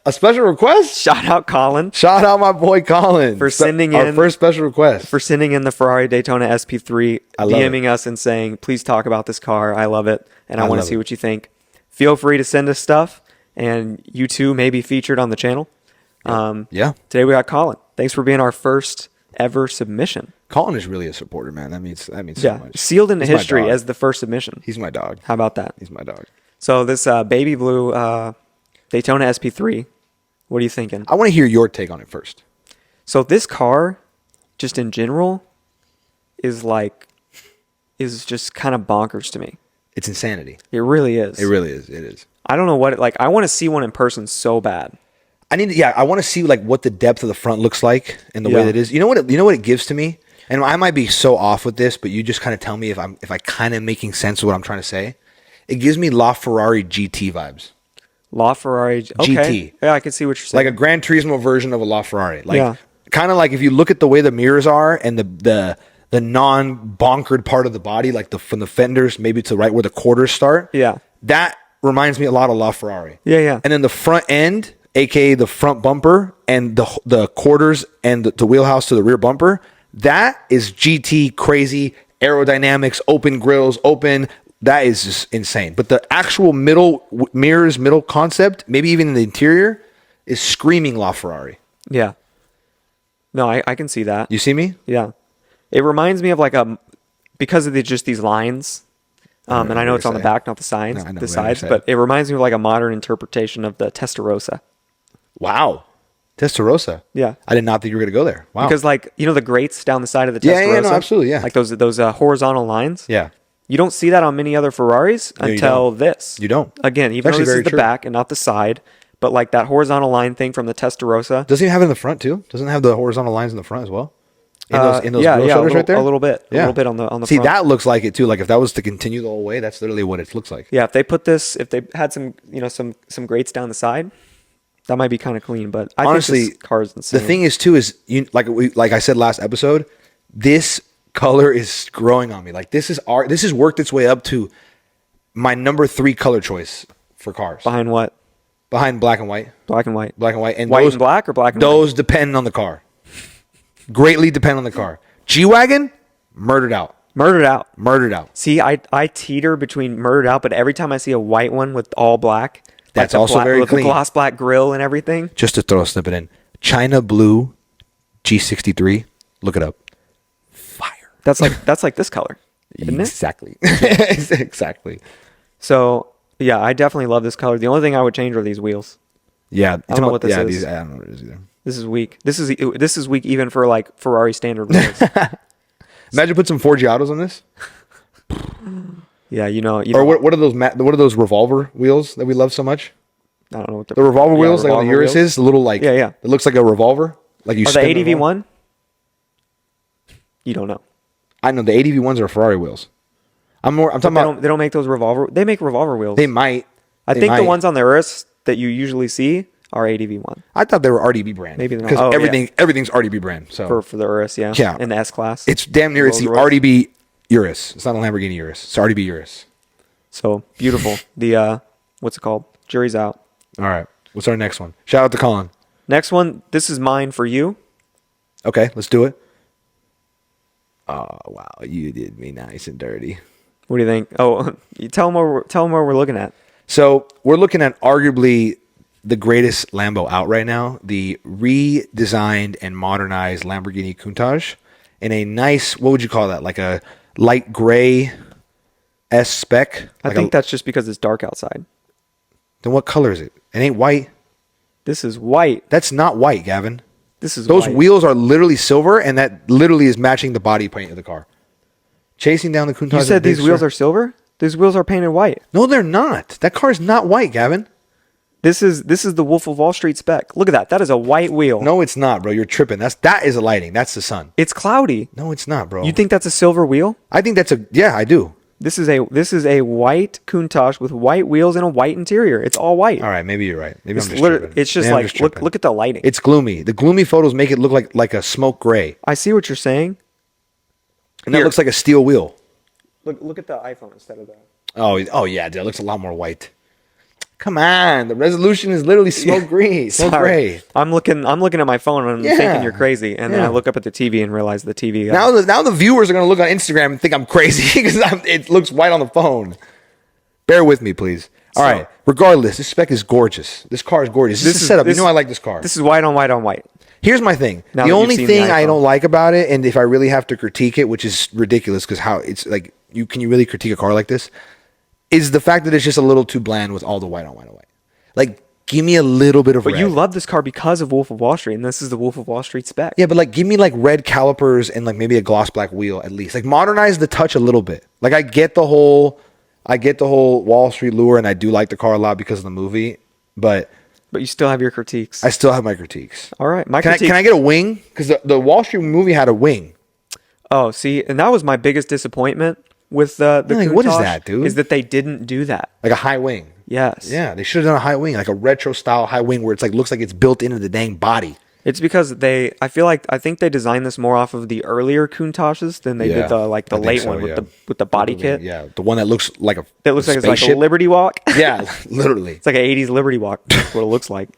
A special request? Shout out Colin. Shout out my boy Colin. For sending our first special request. For sending in the Ferrari Daytona SP3, DMing us and saying, please talk about this car. I love it, and I want to see what you think. Feel free to send us stuff, and you too may be featured on the channel. Yeah. Today we got Colin. Thanks for being our first ever submission. Colin is really a supporter, man. That means so much. Sealed into history as the first submission. He's my dog. How about that? He's my dog. So this baby blue Daytona SP3, what are you thinking? I want to hear your take on it first. So this car, just in general, is just kind of bonkers to me. It's insanity. It really is. It really is. It is. I don't know what I want to see one in person so bad. I want to see like what the depth of the front looks like and the way that it is. You know what it gives to me? And I might be so off with this, but you just kind of tell me if I kind of making sense of what I'm trying to say. It gives me LaFerrari GT vibes. LaFerrari GT. Yeah, I can see what you're saying. Like a Gran Turismo version of a LaFerrari. Like kind of like if you look at the way the mirrors are and the non-bonkered part of the body, like from the fenders maybe to right where the quarters start. Yeah. That reminds me a lot of LaFerrari. Yeah. And then the front end, aka the front bumper and the quarters and the wheelhouse to the rear bumper, that is GT crazy aerodynamics, open grills, that is just insane. But the actual middle concept, maybe even in the interior, is screaming LaFerrari. Yeah. No, I can see that. You see me? Yeah. It reminds me of because of just these lines. And I know it's on the back, not the sides, but it reminds me of like a modern interpretation of the Testarossa. Wow. Testarossa. Yeah. I did not think you were going to go there. Wow. Because the grates down the side of the Testarossa. Yeah, no, absolutely, yeah. Like those horizontal lines. Yeah. You don't see that on many other Ferraris until this. You don't. Again, even though this is the back and not the side, but like that horizontal line thing from the Testarossa. Doesn't it have it in the front too? Doesn't it have the horizontal lines in the front as well? In those grill shutters right there? A little bit. Yeah. A little bit on the See, front. that looks like it too. Like if that was to continue the whole way, that's literally what it looks like. Yeah, if they had some grates down the side, that might be kind of clean, but I honestly, think this car is insane. The thing is too is like I said last episode, this color is growing on me. Like this has worked its way up to my number 3 color choice for cars. Behind what? Behind black and white. Black and white. Black and white. And white and black or black and those white? depend on the car. Greatly depend on the car. G-Wagon, murdered out. Murdered out. See, I teeter between murdered out, but every time I see a white one with all black, that's also very with clean. The gloss black grill and everything. Just to throw a snippet in, China Blue G63. Look it up. Fire. That's like this color, isn't exactly. Exactly. So yeah, I definitely love this color. The only thing I would change are these wheels. Yeah, I don't know what this is. I don't know what it is either. This is weak. This is weak even for like Ferrari standard wheels. Imagine put some Forgiatos on this. Yeah, Or what are those revolver wheels that we love so much? I don't know what The revolver wheels, like on the Urus wheels. is, the little like Yeah. It looks like a revolver. Like you Are the spin the ADV revolver. one? You don't know. I know the ADV ones are Ferrari wheels. I'm talking about They don't make those revolver. They make revolver wheels. they might. I They think the might. ones on the Urus that you usually see are ADV one I thought they were RDB brand. Maybe they're not. because Oh, everything's RDB brand. So for the Urus. Yeah. Yeah. In the S class. it's damn near it's the Rolls-Royce. RDB Urus. It's not a Lamborghini Urus. It's RDB Urus. So beautiful. The what's it called? Jury's out. All right. What's our next one? Shout out to Colin. Next one. This is mine for you. Okay, let's do it. Oh wow, you did me nice and dirty. What do you think? Oh, you tell them where we're looking at. So we're looking at arguably the greatest Lambo out right now, the redesigned and modernized Lamborghini Countach in a nice, what would you call that? Like a light gray S spec. I think that's just because it's dark outside. Then what color is it? It ain't white. This is white. That's not white, Gavin. This is Those white. wheels are literally silver, and that literally is matching the body paint of the car. Chasing down the Countach. You said these wheels are silver? These wheels are painted white. No, they're not. That car is not white, Gavin. This is the Wolf of Wall Street spec. Look at that. That is a white wheel. No, it's not, bro. You're tripping. That is a lighting. That's the sun. It's cloudy. No, it's not, bro. You think that's a silver wheel? I think that's yeah, I do. This is a white Countach with white wheels and a white interior. It's all white. All right, maybe you're right. Maybe It's I'm just literally, tripping. it's just Maybe I'm like tripping. look at the lighting. It's gloomy. The gloomy photos make it look like a smoke gray, I see what you're saying. and that Here. looks like a steel wheel. Look at the iPhone instead of that. Oh yeah, dude, it looks a lot more white. Come on, the resolution is literally smoke green, smoke gray. I'm looking at my phone and I'm Yeah. thinking you're crazy, and then Yeah. I look up at the TV and realize the TV. Now the viewers are gonna look on Instagram and think I'm crazy because it looks white on the phone. Bear with me, please. All right. Regardless, this spec is gorgeous. This car is gorgeous. This is setup. You know I like this car. This is white on white on white. Here's my thing. Now The that you've only seen thing the I iPhone. don't like about it, and if I really have to critique it, which is ridiculous because how it's like can you really critique a car like this, is the fact that it's just a little too bland with all the white on white on white. Like, give me a little bit of But red. you love this car because of Wolf of Wall Street, and this is the Wolf of Wall Street spec. Yeah, but like give me like red calipers and like maybe a gloss black wheel at least. Like modernize the touch a little bit. Like I get the whole Wall Street lure, and I do like the car a lot because of the movie, but But you still have your critiques. I still have my critiques. All right, my Can critiques. I get a wing? Because the Wall Street movie had a wing. Oh, see, and that was my biggest disappointment with the Like, what is Countach, that, dude? Is that they didn't do that. Like a high wing. Yes. Yeah, they should have done a high wing, like a retro style high wing where it's like looks like it's built into the dang body. It's because I think they designed this more off of the earlier Countaches than they Yeah, did the I think late so, one yeah. with the body kit. Yeah, the one that looks like a That looks like it's like a spaceship. Liberty Walk. Yeah, literally. It's like an 80s Liberty Walk. That's what it looks like.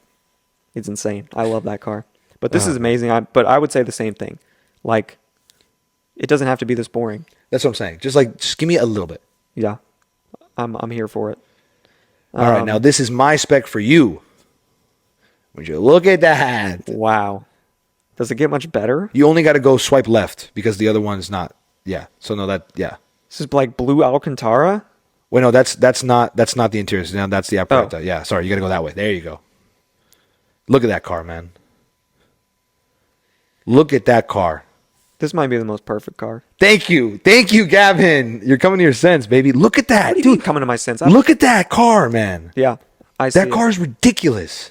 It's insane. I love that car. But this is amazing. But I would say the same thing. Like, it doesn't have to be this boring. That's what I'm saying. Just give me a little bit. Yeah. I'm here for it. All right, now this is my spec for you. Would you look at that? Wow. Does it get much better? You only got to go swipe left because the other one's not. Yeah. So no, yeah. This is like blue Alcantara. Wait, no, that's not the interior. No, that's the apparatus. Oh. Yeah, sorry, you got to go that way. There you go. Look at that car, man. Look at that car. This might be the most perfect car. Thank you, Gavin. You're coming to your sense, baby. Look at that, What do you dude. mean coming to my sense? Look at that car, man. Yeah. I see That it. car is ridiculous,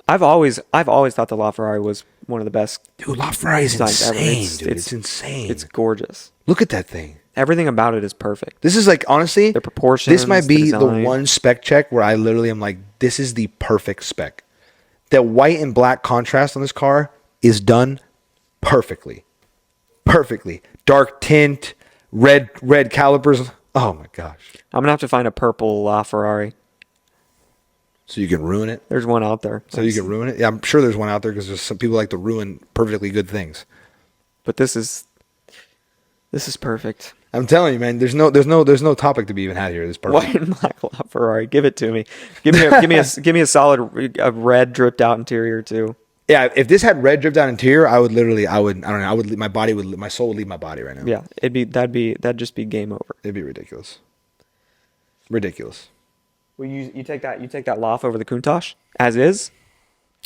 I've always thought the LaFerrari was one of the best dude. LaFerrari is designs ever. insane, dude. It's insane. It's gorgeous. Look at that thing. Everything about it is perfect. This is like honestly, The proportions, This might be the the design. one spec check where I literally am like, this is the perfect spec. The white and black contrast on this car is done perfectly. Perfectly. Dark tint, red calipers. Oh my gosh. I'm gonna have to find a purple LaFerrari. So you can ruin it. There's one out there. So you can ruin it. Yeah, I'm sure there's one out there because there's some people like to ruin perfectly good things. But this is perfect. I'm telling you, man. There's no topic to be even had here. This is perfect. White and black LaFerrari. Give it to me. Give me a solid red dripped out interior too. Yeah, if this had red dripped out interior, I don't know. My soul would leave my body right now. Yeah, that'd just be game over. It'd be ridiculous. Ridiculous. Well, you take that Laf over the Countach as is.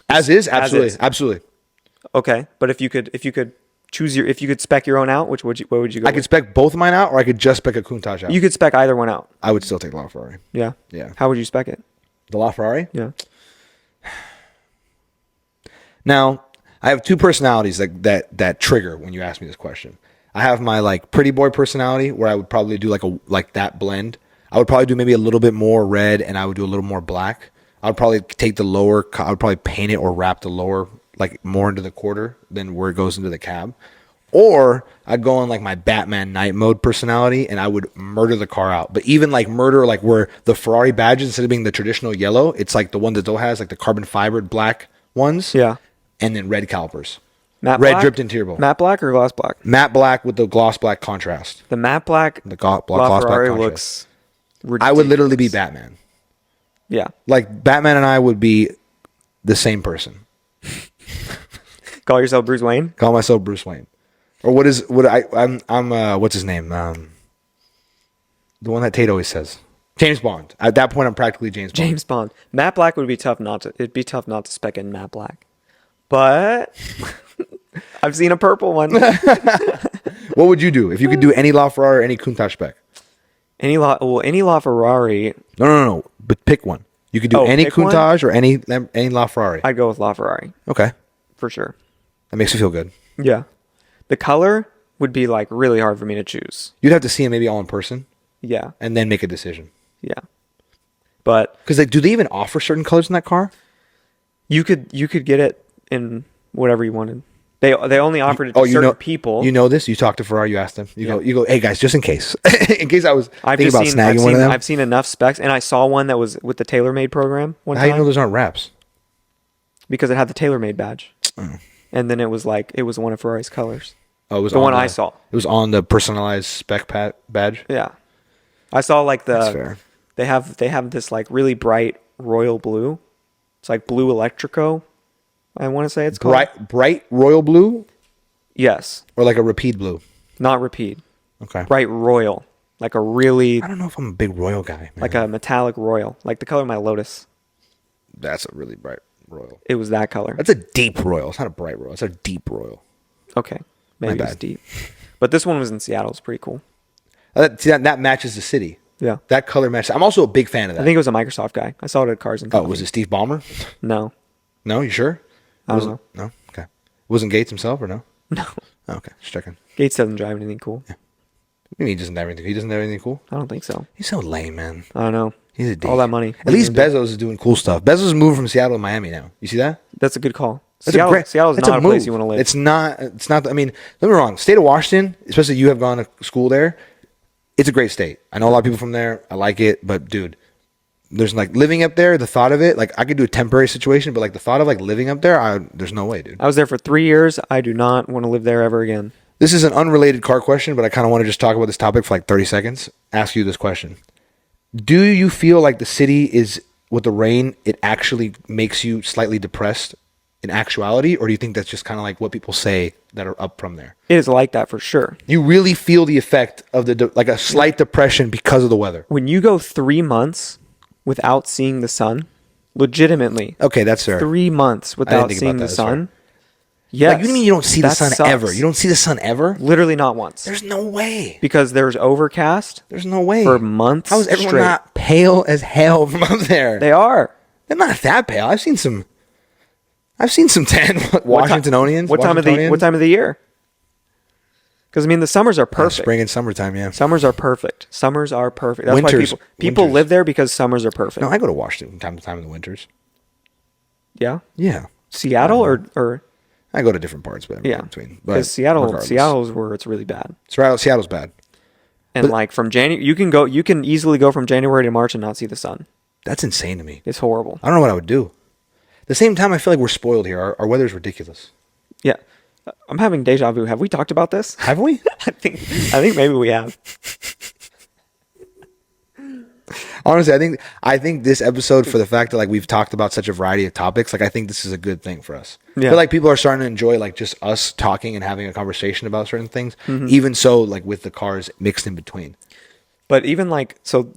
As is, As absolutely, is. absolutely. Okay, but if you could if you could spec your own out, what would you go? I could with? spec both of mine out, or I could just spec a Countach out. You could spec either one out. I would still take LaFerrari. Yeah. Yeah. How would you spec it? The LaFerrari? Yeah. Now, I have two personalities that trigger when you ask me this question. I have my like pretty boy personality where I would probably do like that blend. I would probably do maybe a little bit more red and I would do a little more black. I would probably take the lower, I would probably paint it or wrap the lower like more into the quarter than where it goes into the cab. Or I'd go on like my Batman night mode personality and I would murder the car out. But even like murder like where the Ferrari badges, instead of being the traditional yellow, it's like the one that Zoe has, like the carbon fibered black ones. Yeah. And then red calipers. Matte Red black? dripped interior bowl. Matte black or gloss black? Matte black with the gloss black contrast. The matte black. The gloss black LaFerrari contrast. looks ridiculous. I would literally be Batman. Yeah. Like Batman and I would be the same person. Call yourself Bruce Wayne? Call myself Bruce Wayne. Or I'm what's his name? The one that Tate always says. James Bond. At that point I'm practically James Bond. James Bond. Matte black would be tough not to. It'd be tough not to spec in matte black. But I've seen a purple one. What would you do if you could do any LaFerrari or any Countach spec? Any LaFerrari, No. But pick one. You could do any pick one? Countach or any LaFerrari. I'd go with LaFerrari Okay. for sure. That makes me feel good. Yeah. The color would be like really hard for me to choose. You'd have to see him maybe all in person Yeah. and then make a decision. Yeah. But Because like, do they even offer certain colors in that car? you could get it in whatever you wanted. They only offered it to certain people. You know this. You talk to Ferrari. You ask them. You go. Hey guys, just in case, in case I was I've thinking just about seen, snagging one of them. I've seen enough specs, and I saw one that was with the TaylorMade program one How do time. you know those aren't wraps? Because it had the TaylorMade badge, Mm. and then it was one of Ferrari's colors. Oh, it was The on one I saw. It was on the personalized spec badge. Yeah, I saw like That's fair. they have this like really bright royal blue. It's like blue electrico. I want to say it's called Bright royal blue, Yes, or like a repeat blue. not repeat. Okay. Bright royal, like a really I don't know if I'm a big royal guy. Man. like a metallic royal, like the color of my Lotus. That's a really bright royal. It was that color. That's a deep royal. It's not a bright royal. It's a deep royal. Okay, maybe My it's bad. deep, but this one was in Seattle. It's pretty cool. That matches the city. Yeah, That color matches. I'm also a big fan of that. I think it was a Microsoft guy. I saw it at Cars and Oh, Coffee. was it Steve Ballmer? No, No, you sure? I don't know. No? Okay. Wasn't Gates himself or no? No, Oh, okay. Just checking. Gates doesn't drive anything cool. I mean, he doesn't have anything. He doesn't have anything cool. I don't think so. He's so lame, man. I don't know. He's a D. All that money. At least Bezos is doing cool stuff. Bezos is moving from Seattle to Miami now. You see that? That's a good call. That's Seattle's that's not a place move. you want to live. It's not. It's not. I mean, don't get me wrong. State of Washington, especially you have gone to school there. It's a great state. I know a lot of people from there. I like it, but dude, there's like living up there. The thought of it, like I could do a temporary situation, but like the thought of like living up there, there's no way, dude. I was there for 3 years. I do not want to live there ever again. This is an unrelated car question, but I kind of want to just talk about this topic for like 30 seconds. Ask you this question. Do you feel like the city is, with the rain, it actually makes you slightly depressed in actuality? Or do you think that's just kind of like what people say that are up from there? It is like that for sure. You really feel the effect of like a slight depression because of the weather. When you go 3 months without seeing the sun, legitimately, Okay, that's fair. 3 months without think seeing about the that. That's sun. Yes. Like, you mean you don't see the that sun sucks. ever? You don't see the sun ever? Literally not once. There's no way. Because there's overcast There's no way. for months How is everyone straight. not pale as hell from up there? They are. They're not that pale. I've seen some tan Washingtonians. What time of the year? Because I mean, the summers are perfect. Spring and summertime, yeah. Summers are perfect. Summers are perfect. That's Winters- why people winters. live there because summers are perfect. No, I go to Washington from time to time in the winters. Yeah. Yeah, Seattle or I go to different parts, but yeah, in between. But because Seattle's regardless. where it's really bad. Seattle's bad. And But- like from January, you can easily go from January to March and not see the sun. That's insane to me. It's horrible. I don't know what I would do. At the same time, I feel like we're spoiled here. Our weather's ridiculous. Yeah, I'm having deja vu. Have we talked about this? Have we? I think maybe we have. Honestly, I think this episode, for the fact that like we've talked about such a variety of topics, like I think this is a good thing for us. I Yeah. feel like people are starting to enjoy like just us talking and having a conversation about certain things. Mm-hmm. Even so, like with the cars mixed in between. But even like so,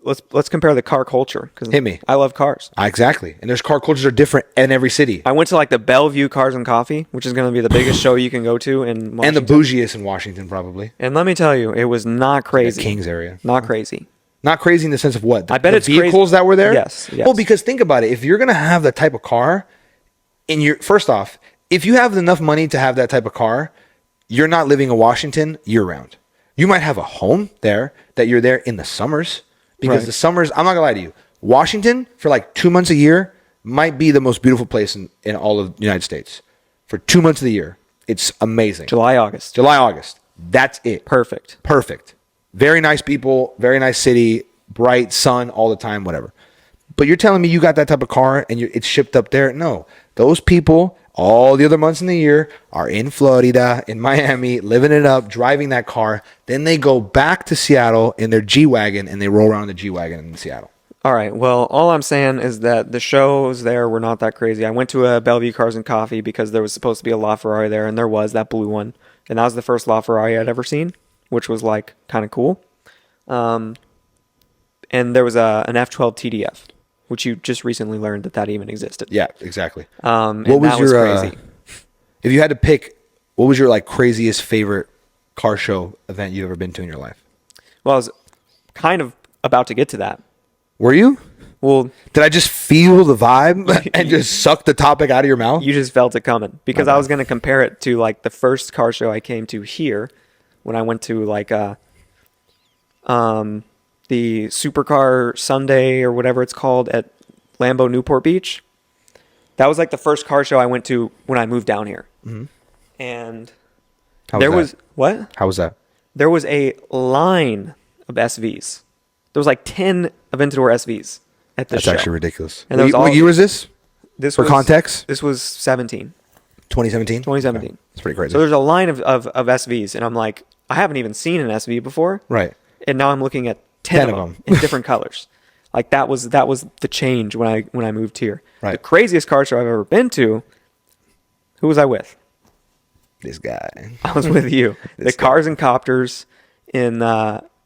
let's compare the car culture. Cause Hit me. I love cars. Exactly. And there's car cultures are different in every city. I went to like the Bellevue Cars and Coffee, which is going to be the biggest show you can go to in Washington. And the bougiest in Washington, probably. And let me tell you, it was not crazy. The Kings area. Not crazy. Not crazy in the sense of what? I bet the it's vehicles crazy. That were there? Yes. Well, because think about it. If you're going to have that type of car, first off, if you have enough money to have that type of car, you're not living in Washington year round. You might have a home there that you're there in the summers. Because the summers, I'm not going to lie to you, Washington for like 2 months a year might be the most beautiful place in all of the United States. For 2 months of the year. It's amazing. July, August. That's it. Perfect. Very nice people, very nice city, bright sun all the time, whatever. But you're telling me you got that type of car and it's shipped up there? No. Those people, all the other months in the year, are in Florida, in Miami, living it up, driving that car. Then they go back to Seattle in their G-Wagon and they roll around in the G-Wagon in Seattle. All right. Well, all I'm saying is that the shows there were not that crazy. I went to a Bellevue Cars and Coffee because there was supposed to be a LaFerrari there, and there was that blue one. And that was the first LaFerrari I'd ever seen, which was like kind of cool. And there was an F12 TDF, which you just recently learned that even existed. Yeah, exactly. What was your crazy? If you had to pick, what was your like craziest favorite car show event you've ever been to in your life? Well, I was kind of about to get to that. Were you? Well, did I just feel the vibe and just suck the topic out of your mouth? You just felt it coming because I was going to compare it to like the first car show I came to here when I went to like the Supercar Sunday or whatever it's called at Lambeau Newport Beach. That was like the first car show I went to when I moved down here. Mm-hmm. And How was that? There was a line of SVs. There was like 10 Aventador SVs at this show. That's actually ridiculous. And what year was this? For context? This was 2017. 2017? Okay. It's pretty crazy. So there's a line of SVs, and I'm like, I haven't even seen an SV before. Right. And now I'm looking at 10 of them in different colors. Like that was the change when I moved here. Right. The craziest car show I've ever been to. Who was I with? This guy. I was with you. The Cars and Copters in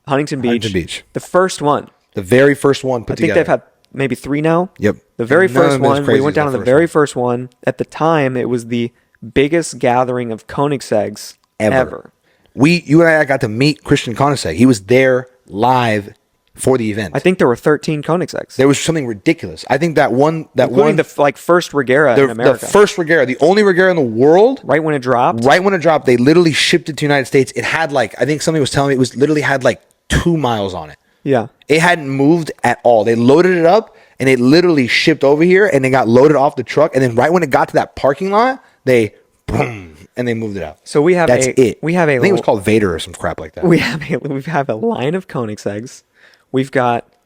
Huntington Beach. The first one. The very first one put together. I think they've had maybe 3 now. Yep. The very first one. We went down to the very first one. At the time, it was the biggest gathering of Koenigsegg's ever. You and I got to meet Christian Koenigsegg. He was there live for the event. I think there were 13 Koenigsegg's. There was something ridiculous. I think including the first Regera in America. The first Regera, the only Regera in the world. Right when it dropped, they literally shipped it to the United States. It had I think somebody was telling me literally had 2 miles on it. Yeah. It hadn't moved at all. They loaded it up and it literally shipped over here and it got loaded off the truck. And then right when it got to that parking lot, they boom and they moved it out. So I think it was called Vader or some crap like that. We have a line of Koenigsegg's.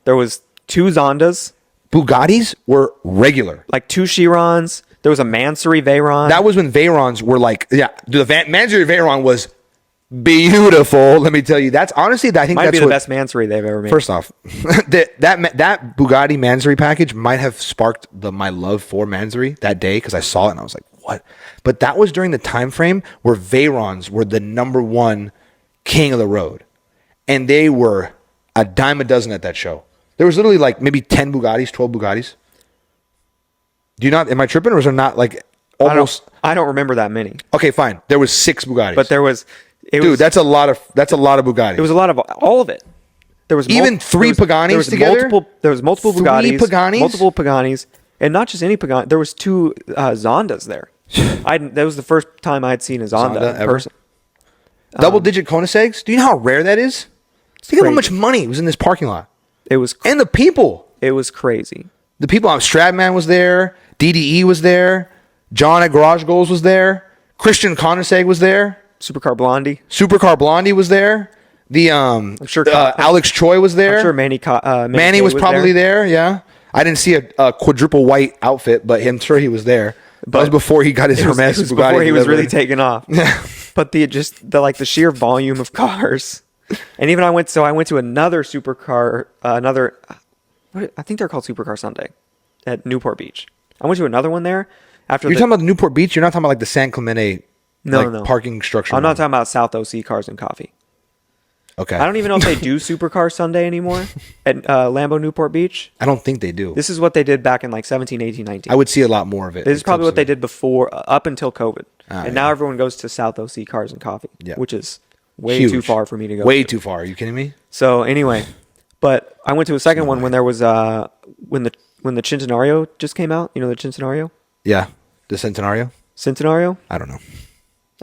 There was 2 Zondas. Bugattis were regular. Like 2 Chirons. There was a Mansory Veyron. That was when Veyrons were the Mansory Veyron was beautiful. Let me tell you, I think might that's be the best Mansory they've ever made. First off, that Bugatti Mansory package might have sparked my love for Mansory that day because I saw it and I was like, what? But that was during the time frame where Veyrons were the number 1 king of the road, and they were a dime a dozen at that show. There was literally maybe 10 Bugattis, 12 Bugattis. Am I tripping or is there not almost? I don't remember that many. Okay, fine. There was 6 Bugattis. But that's a lot of Bugattis. It was a lot of all of it. There was even 3 Paganis together. There was multiple Bugattis, 3 Paganis? multiple Paganis, and not just any Pagani. There was 2 Zondas there. That was the first time I had seen a Zonda in person. Double-digit Koenigsegg's. Do you know how rare that is? Think of how much money was in this parking lot. It was, and the people. It was crazy. The people. Stradman was there. DDE was there. John at Garage Goals was there. Christian Koenigsegg was there. Supercar Blondie was there. I'm sure Alex Choi was there. I'm sure Manny was probably there. Yeah, I didn't see a quadruple white outfit, but I'm sure he was there. That was before he got his Hermes Bugatti. Before he was really taking off. But the sheer volume of cars. And even I went to another supercar, I think they're called Supercar Sunday at Newport Beach. I went to another one there. You're talking about the Newport Beach? You're not talking about the San Clemente no. parking structure? I'm not talking about South OC Cars and Coffee. Okay. I don't even know if they do Supercar Sunday anymore at Lambeau Newport Beach. I don't think they do. This is what they did back in like 17, 18, 19. I would see a lot more of it. This is probably what they did before, up until COVID. And now everyone goes to South OC Cars and Coffee, which is way Huge. too far for me to go. Way too far. Are you kidding me? So anyway, but I went to a second one when there was when the Centenario just came out. You know the Centenario? Yeah. The Centenario? Centenario? I don't know.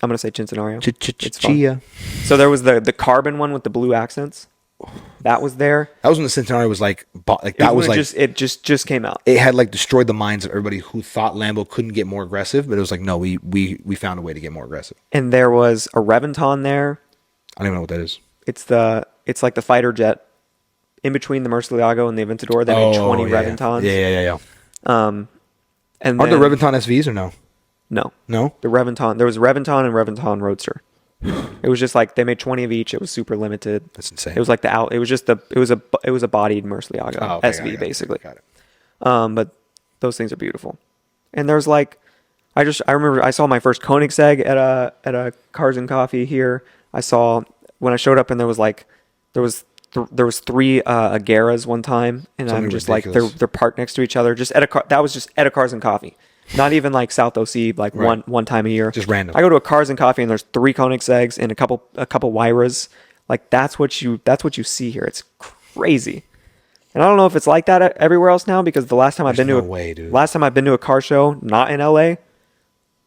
I'm gonna say Centenario. It's Chia. fun. So there was the carbon one with the blue accents. That was there. That was when the Centenario was like that was like it just came out. It had like destroyed the minds of everybody who thought Lambo couldn't get more aggressive, but it was like, no, we found a way to get more aggressive. And there was a Reventon there. I don't even know what that is. It's like the fighter jet in between the Murcielago and the Aventador. They made 20 Reventons. Yeah. And Are there Reventon SVs or no? No. No? The Reventon. There was Reventon and Reventon Roadster. It was just like they made 20 of each. It was super limited. That's insane. It was like it was just it was a bodied Murcielago SV basically. Got it. But those things are beautiful. And there's like I remember I saw my first Koenigsegg at a Cars and Coffee here. I saw when I showed up and there was three Agaras one time, and Something I'm just ridiculous. like they're parked next to each other. That was just at a Cars and Coffee, not even like South OC like Right. one time a year. Just random. I go to a Cars and Coffee and there's 3 Koenigsegg's and a couple Wyras. Like that's what you see here. It's crazy, and I don't know if it's like that everywhere else now because the last time I've been to last time I've been to a car show not in LA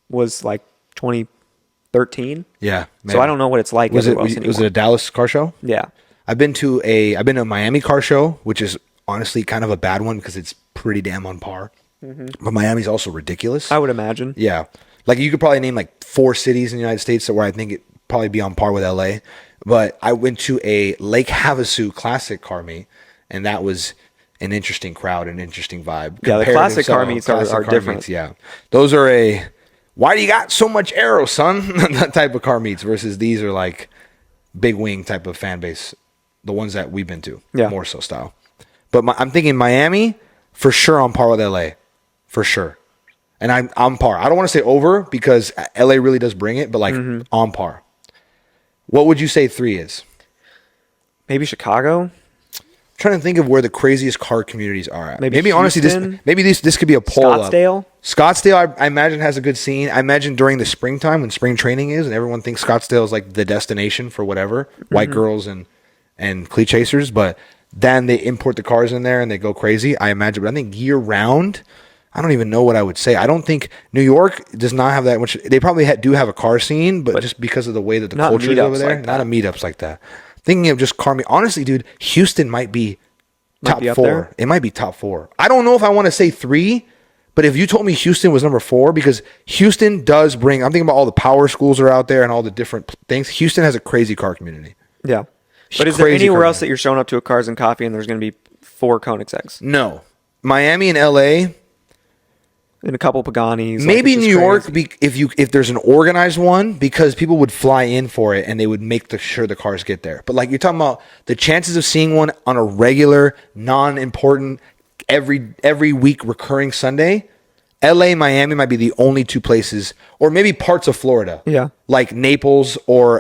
was like 2013. Yeah. So I don't know what it's like. Was everywhere else it anymore. a Dallas car show? Yeah. I've been to a Miami car show, which is honestly kind of a bad one because it's pretty damn on par. But Miami's also ridiculous. I would imagine. Yeah. Like you could probably name like 4 cities in the United States where I think it probably be on par with LA. But I went to a Lake Havasu classic car meet, and that was an interesting crowd, an interesting vibe. Yeah, the classic car meets are different. Meets, yeah. Those are why do you got so much aero, son? That type of car meets versus these are like big wing type of fan base. The ones that we've been to. Yeah. More so style. But I'm thinking Miami, for sure on par with LA. For sure. And I'm on par. I don't want to say over because LA really does bring it, but like on par. What would you say 3 is? Maybe Chicago. I'm trying to think of where the craziest car communities are at. Maybe honestly, this could be a poll. Scottsdale. Scottsdale, I imagine, has a good scene. I imagine during the springtime when spring training is, and everyone thinks Scottsdale is like the destination for whatever, white girls and cleat chasers, but then they import the cars in there and they go crazy, I imagine. But I think year round, I don't even know what I would say. I don't think New York does not have that much. They probably do have a car scene, but just because of the way that the culture is over there, not a meetups like that. Thinking of just car meet. Honestly, dude, Houston might be top 4. There? It might be top 4. I don't know if I want to say 3, but if you told me Houston was number 4, because Houston does bring, I'm thinking about all the power schools are out there and all the different things. Houston has a crazy car community. Yeah. But is there anywhere else that you're showing up to a Cars and Coffee and there's going to be 4 Koenigseggs? No. Miami and LA. And a couple Paganis. Maybe New York, if there's an organized one, because people would fly in for it and they would make sure the cars get there. But like you're talking about the chances of seeing one on a regular, non-important, every week recurring Sunday, LA, Miami might be the only 2 places, or maybe parts of Florida. Yeah. Like Naples or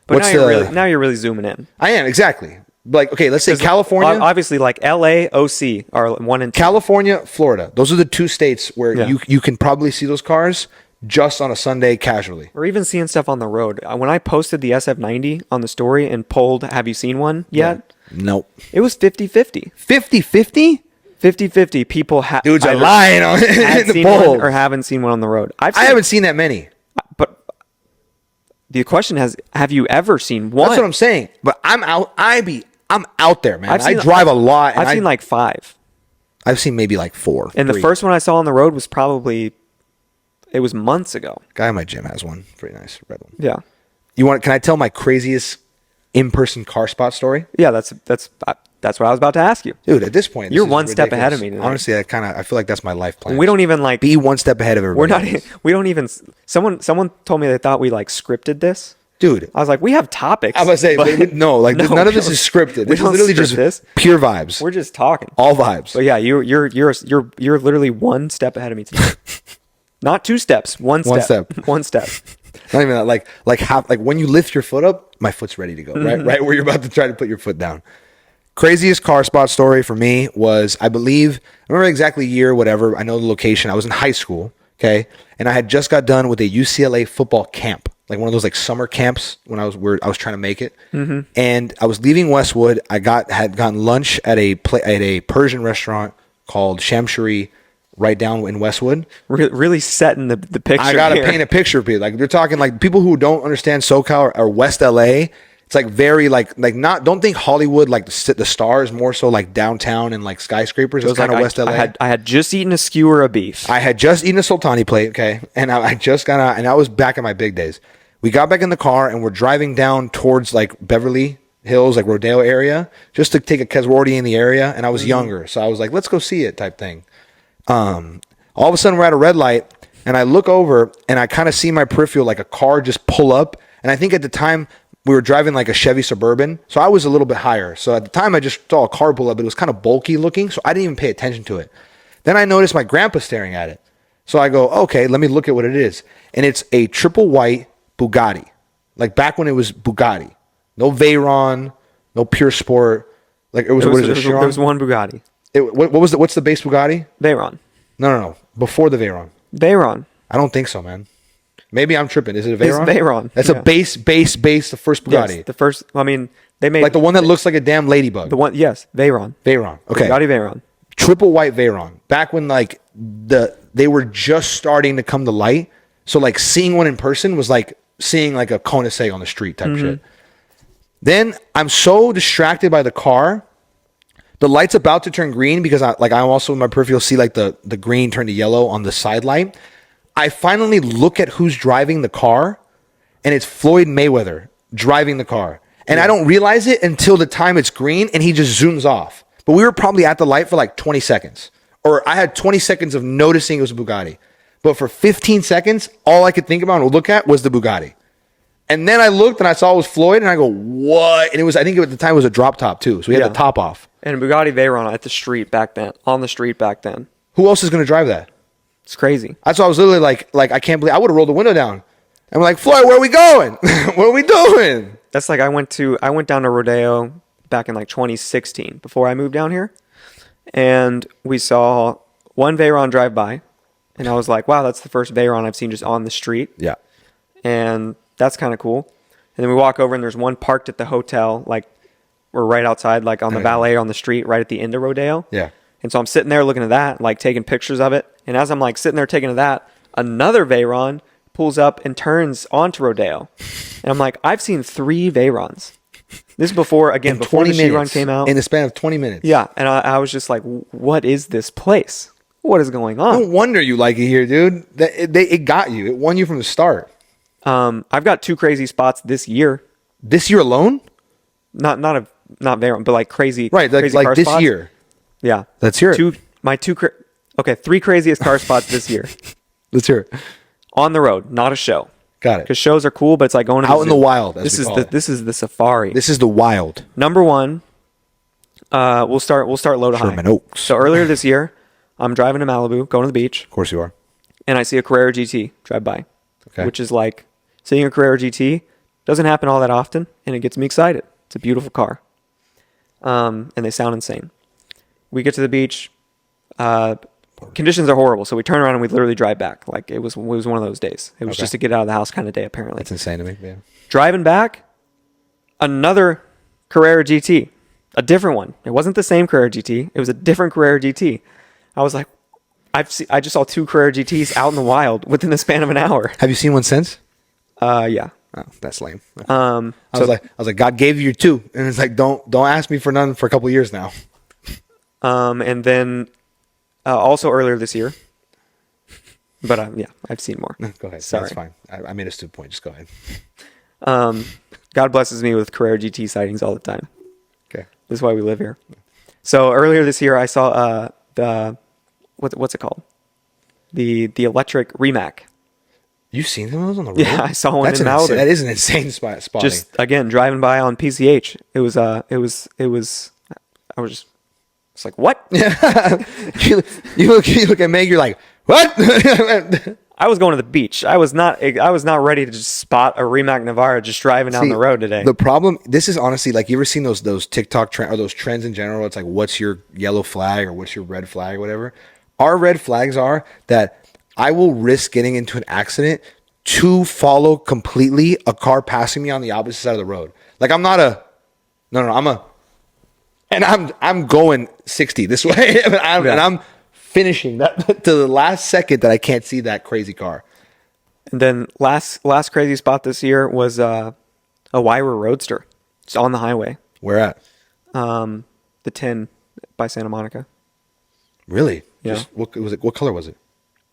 But now you're really zooming in. I am, exactly. Like, okay, let's say California. Obviously, like LA, OC are 1 and 2. California, Florida. Those are the 2 states where Yeah. you can probably see those cars just on a Sunday casually. Or even seeing stuff on the road. When I posted the SF90 on the story and polled, have you seen one yet? Yeah. Nope. It was 50-50. 50-50? 50-50 people Dudes are lying on had the seen poll. one or haven't seen one on the road. I haven't seen that many. But the question have you ever seen one? That's what I'm saying. But I'm out. I'm out there, man. I drive a lot. I've seen like 5. I've seen maybe like 4. And 3. the first one I saw on the road was it was months ago. Guy in my gym has one. Pretty nice red one. Yeah. Can I tell my craziest in-person car spot story? Yeah, that's what I was about to ask you. Dude, at this point, You're this is one step ridiculous. ahead of me tonight. Honestly, I feel like that's my life plan. We don't even like be one step ahead of everybody. we don't even someone told me they thought we like scripted this. Dude, I was like, we have topics. I was going to say, no, like none of this is scripted. This is literally just pure vibes. We're just talking. All vibes. But yeah, you're literally 1 step ahead of me tonight. Not 2 steps, 1 step. 1 step. Not even that. Like half. Like when you lift your foot up, my foot's ready to go. Right where you're about to try to put your foot down. Craziest car spot story for me was, I believe, I remember exactly year, whatever. I know the location. I was in high school, okay, and I had just got done with a UCLA football camp, like one of those like summer camps when I was trying to make it, and I was leaving Westwood. I had gotten lunch at a Persian restaurant called Shamshari, right down in Westwood. Really setting the picture. I gotta here. paint a picture of it. Like you're talking like people who don't understand SoCal or West LA. It's like very like not. Don't think Hollywood like the stars, more so like downtown and like skyscrapers. It's kind of West LA. I had just eaten a skewer of beef. I had just eaten a sultani plate, okay, and I just got out, and I was back in my big days. We got back in the car and we're driving down towards like Beverly Hills, like Rodeo area, just to take because we're already in the area, and I was younger, so I was like, let's go see it type thing. All of a sudden we're at a red light, and I look over and I kind of see my peripheral like a car just pull up, and I think at the time we were driving like a Chevy Suburban, so I was a little bit higher. So at the time I just saw a car pull up, but it was kind of bulky looking, so I didn't even pay attention to it. Then I noticed my grandpa staring at it, so I go, okay, let me look at what it is, and it's a triple white Bugatti, like back when it was Bugatti, no Veyron, no Pure Sport, like it was what is it? There was one Bugatti. What's the base Bugatti? Veyron. No. Before the Veyron. Veyron. I don't think so, man. Maybe I'm tripping. Is it a Veyron? It's Veyron. That's a base. The first Bugatti. Yes, the first. I mean, they made like the one that looks like a damn ladybug. the one. Yes, Veyron. Veyron. Okay. Bugatti Veyron. Triple white Veyron. Back when like they were just starting to come to light. So like seeing one in person was like seeing like a Koenigsegg on the street type shit. Then I'm so distracted by the car. The light's about to turn green because I'm also in my peripheral see like the green turn to yellow on the side light. I finally look at who's driving the car, and it's Floyd Mayweather driving the car. And I don't realize it until the time it's green, and he just zooms off. But we were probably at the light for like 20 seconds. Or I had 20 seconds of noticing it was a Bugatti. But for 15 seconds, all I could think about and look at was the Bugatti. And then I looked, and I saw it was Floyd, and I go, what? And it was, I think at the time it was a drop top, too. So we had the top off. And Bugatti Veyron on the street back then. Who else is going to drive that? It's crazy. That's why I was literally like I can't believe I would have rolled the window down. And I'm like, Floyd, where are we going? What are we doing? That's like I went down to Rodeo back in like 2016 before I moved down here, and we saw one Veyron drive by, and I was like, wow, that's the first Veyron I've seen just on the street. Yeah. And that's kind of cool. And then we walk over, and there's one parked at the hotel, like we're right outside, like on the valet on the street, right at the end of Rodeo. Yeah. And so I'm sitting there looking at that, like taking pictures of it. And as I'm like sitting there taking that, another Veyron pulls up and turns onto Rodeo. And I'm like, I've seen 3 Veyrons. This is before the Chiron came out. In the span of 20 minutes. Yeah. And I was just like, what is this place? What is going on? No wonder you like it here, dude. It got you. It won you from the start. I've got 2 crazy spots this year. This year alone? Not Veyron, but like crazy. Right. Crazy like car this spots. year. Yeah. Let's hear it. 3 craziest car spots this year. Let's hear it. On the road, not a show. Got it. Because shows are cool, but it's like going to out in the wild. This is the safari. This is the wild. Number 1. We'll start low to high. Sherman Oaks. So earlier this year, I'm driving to Malibu, going to the beach, Of course you are. and I see a Carrera GT drive by. Okay. Which is like seeing a Carrera GT doesn't happen all that often, and it gets me excited. It's a beautiful car, and they sound insane. We get to the beach. Conditions are horrible, so we turn around and we literally drive back. Like it was one of those days. It was just a get out of the house kind of day, apparently. That's insane to me. Yeah. Driving back, another Carrera GT, a different one. It wasn't the same Carrera GT. It was a different Carrera GT. I was like, I just saw 2 Carrera GTs out in the wild within the span of an hour. Have you seen one since? Yeah. Oh, that's lame. I was like, God gave you 2, and it's like, don't ask me for none for a couple years now. And then also earlier this year, but yeah, I've seen more. Go ahead. Sorry. That's fine. I made a stupid point. Just go ahead. God blesses me with Carrera GT sightings all the time. Okay. This is why we live here. So earlier this year, I saw the what's it called? The electric Rimac. You've seen those on the road? Yeah, I saw one in Malibu. That is an insane spotting. Just again driving by on PCH. It was. I was just. It's like what? you look at Meg. You're like, what? I was going to the beach. I was not ready to just spot a Rimac Navara just driving down the road today. The problem, this is honestly like, you ever seen those TikTok trend or those trends in general? It's like, what's your yellow flag or what's your red flag or whatever. Our red flags are that I will risk getting into an accident to follow completely a car passing me on the opposite side of the road. Like I'm going 60 this way and I'm finishing that to the last second that I can't see that crazy car. And then last crazy spot this year was a Wyra Roadster. It's on the highway. Where at? The 10 by Santa Monica. Really? Yeah. What was it? What color was it?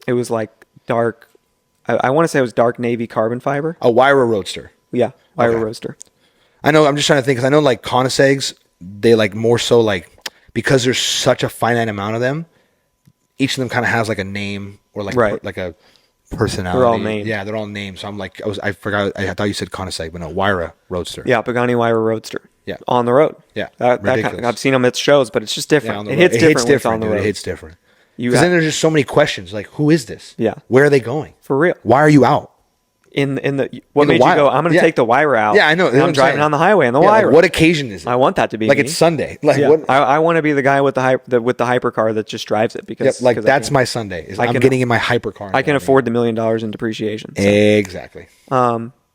It was like dark. I want to say it was dark navy carbon fiber. A Wyra Roadster. Yeah, Wyra Roadster. I know. I'm just trying to think because I know like Koenigseggs, they like more so like because there's such a finite amount of them. Each of them kind of has like a name or like like a personality. They're all named. Yeah, they're all named. So I'm like, I forgot. I thought you said Koenigsegg, but no, Wyra Roadster. Yeah, Pagani Wyra Roadster. Yeah, on the road. Yeah, that kind I've seen them at shows, but it's just different. Yeah, it hits different on the road. It hits different. Because then there's just so many questions. Like, who is this? Yeah, where are they going? For real? Why are you out? What made you go? I'm going to take the Wyra out. Yeah, I know. I'm driving on the highway on the Wyra. Like, what occasion is it? I want that to be like me. It's Sunday. Like what? I want to be the guy with the hypercar that just drives it because that's my Sunday. I'm getting in my hypercar. I can afford the $1 million in depreciation. So. Exactly.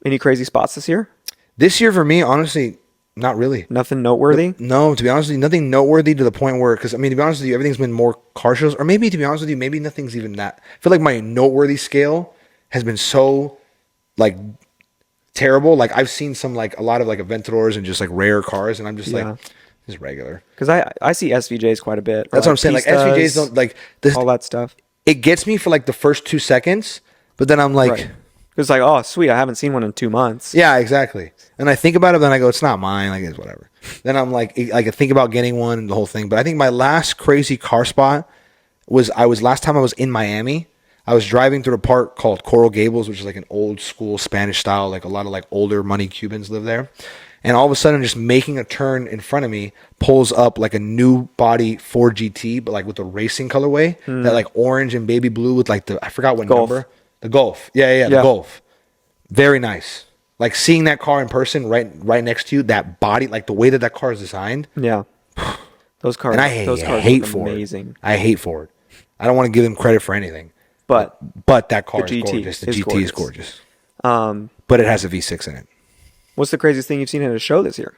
Any crazy spots this year? This year for me, honestly, not really. Nothing noteworthy? No, to be honest with you, nothing noteworthy to the point where, because I mean, to be honest with you, everything's been more car shows, or maybe to be honest with you, maybe nothing's even that. I feel like my noteworthy scale has been so like terrible. Like I've seen some like a lot of like Aventadors and just like rare cars, and I'm just like, this is regular. Because I see SVJs quite a bit. That's what I'm saying. Like SVJs don't like this, all that stuff. It gets me for like the first 2 seconds, but then I'm like. Right. It's like, oh, sweet, I haven't seen one in 2 months. Yeah, exactly. And I think about it, then I go, it's not mine. Like, it's whatever. Then I'm like, I think about getting one and the whole thing. But I think my last crazy car spot was last time I was in Miami. I was driving through a park called Coral Gables, which is like an old school Spanish style. Like a lot of like older money Cubans live there. And all of a sudden, just making a turn in front of me pulls up like a new body Ford GT, but like with the racing colorway, that like orange and baby blue with like I forgot what Golf. number. The Golf. Yeah, the Golf. Very nice. Like seeing that car in person right next to you, that body, like the way that car is designed. Yeah. Those cars, and I hate look Ford. Amazing. I hate Ford. I don't want to give them credit for anything. But that car is gorgeous. The GT is gorgeous. But it has a V6 in it. What's the craziest thing you've seen at a show this year?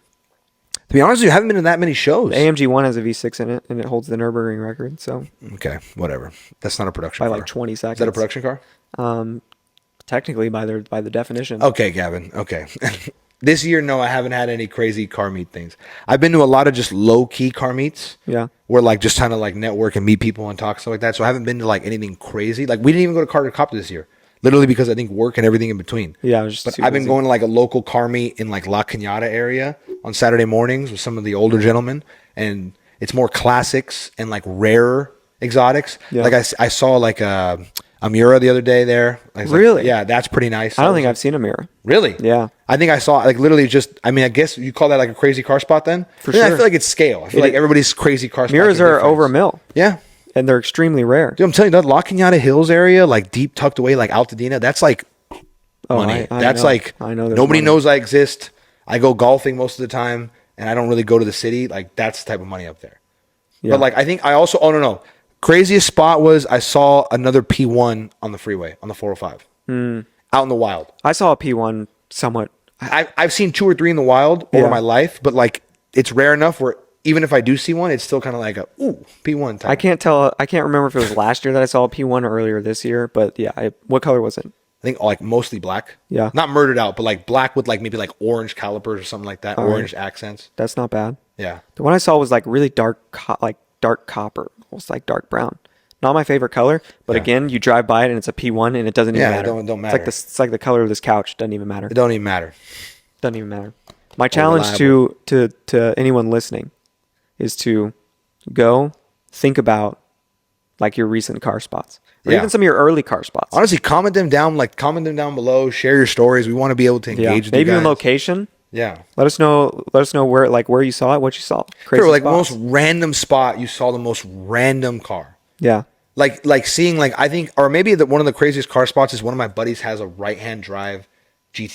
To be honest with you, I haven't been to that many shows. The AMG 1 has a V6 in it, and it holds the Nürburgring record. So okay, whatever. That's not a production car. By like 20 seconds. Is that a production car? Technically, by the definition. Okay, Gavin. Okay. This year, no, I haven't had any crazy car meet things. I've been to a lot of just low-key car meets. Yeah. Where like just trying to like network and meet people and talk, stuff like that. So I haven't been to like anything crazy. Like we didn't even go to Carter Cop this year. Literally because I think work and everything in between. Yeah, but I've been going to like a local car meet in like La Cañada area on Saturday mornings with some of the older gentlemen, and it's more classics and like rarer exotics. Yeah. Like I saw like a Miura the other day there. Really? Like, yeah, that's pretty nice. I don't think I've seen a Miura. Really? Yeah. I think I saw like literally just. I mean, I guess you call that like a crazy car spot then. For sure. I feel like it's scale. I feel like everybody's crazy car. Miuras are over $1 million. Yeah. And they're extremely rare. Dude, I'm telling you, that La Cañada Hills area, like deep tucked away, like Altadena, that's like money. That's like nobody knows I exist. I go golfing most of the time, and I don't really go to the city. Like that's the type of money up there. Yeah. But like I think I also craziest spot was I saw another P1 on the freeway on the 405 out in the wild. I saw a P1 somewhat. I've seen 2 or 3 in the wild over my life, but like it's rare enough where. Even if I do see one, it's still kind of like a P1 type. I can't remember if it was last year that I saw a P1 or earlier this year, but yeah, what color was it? I think like mostly black. Yeah. Not murdered out, but like black with like maybe like orange calipers or something like that, orange accents. That's not bad. Yeah. The one I saw was like really dark copper, almost like dark brown. Not my favorite color, but again, you drive by it and it's a P1 and it doesn't even matter. Don't matter. It's like the color of this couch. Doesn't even matter. It don't even matter. Doesn't even matter. My challenge to anyone listening is to go think about like your recent car spots or even some of your early car spots. Honestly, comment them down below, share your stories. We want to be able to engage with maybe you guys. Even location. Yeah. Let us know where you saw it, what you saw. Crazy like most random spot you saw the most random car. Yeah. Like seeing like I think, or maybe one of the craziest car spots is one of my buddies has a right hand drive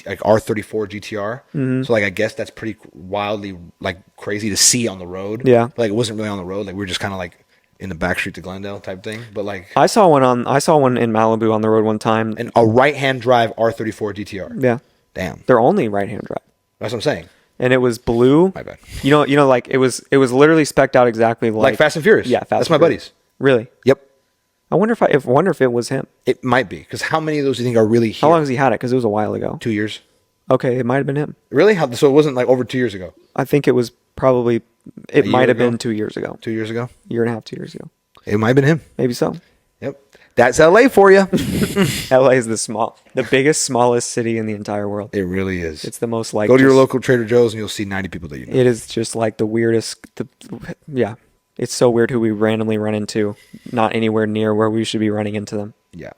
like R34 GTR. So like I guess that's pretty wildly like crazy to see on the road. Yeah. Like it wasn't really on the road. Like we were just kind of like in the back street to Glendale type thing. But like I saw one in Malibu on the road one time. and a right hand drive R34 GTR. Yeah. Damn. They're only right-hand drive. That's what I'm saying. And it was blue. My bad. You know, like it was literally specced out exactly Like Fast and Furious. Yeah, Fast. That's and my Furious. buddies. Really? Yep. I wonder if it was him. It might be because how many of those do you think are really here? How long has he had it? Because it was a while ago. 2 years. Okay, it might have been him. Really? So it wasn't like over 2 years ago. I think it was probably. It might have ago? been 2 years ago. 2 years ago. Year and a half, 2 years ago. It might have been him. Maybe so. Yep. That's LA for you. LA is the biggest, smallest city in the entire world. It really is. It's the most like. Go to your local Trader Joe's and you'll see 90 people that you know. It is just like the weirdest. Yeah, it's so weird who we randomly run into, not anywhere near where we should be running into them. Yeah.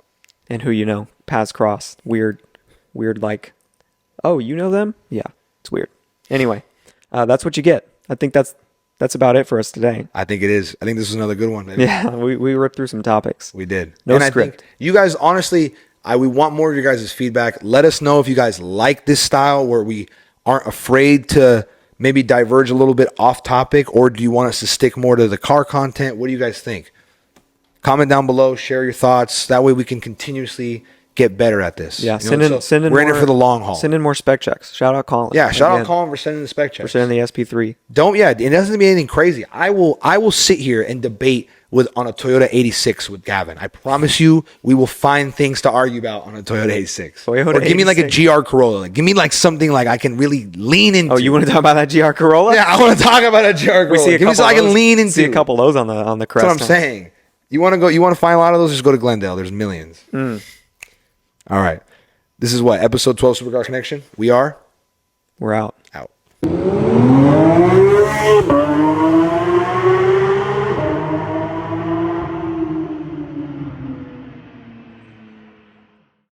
And who paths cross. Weird like, oh, you know them? Yeah, it's weird. Anyway, that's what you get. I think that's about it for us today. I think it is. I think this is another good one. Baby. Yeah, we ripped through some topics. We did. No and script. I think you guys, honestly, we want more of your guys' feedback. Let us know if you guys like this style where we aren't afraid to maybe diverge a little bit off topic, or do you want us to stick more to the car content? What do you guys think? Comment down below, share your thoughts. That way we can continuously get better at this. Yeah, send in we're in it for the long haul. Send in more spec checks. Shout out Colin. Yeah, shout out Colin for sending the spec checks. For sending the SP3. It doesn't be anything crazy. I will sit here and debate on a Toyota 86 with Gavin. I promise you, we will find things to argue about on a Toyota 86. Toyota or give me like a 86. GR Corolla. Like, give me like something like I can really lean into. Oh, you want to talk about that GR Corolla? Yeah, I want to talk about a GR Corolla. We see give me so I can lean into. See a couple of those on the crest. That's what I'm saying. You want to find a lot of those? Just go to Glendale. There's millions. All right. This is what? Episode 12 Supercar Connection. We're out. Out.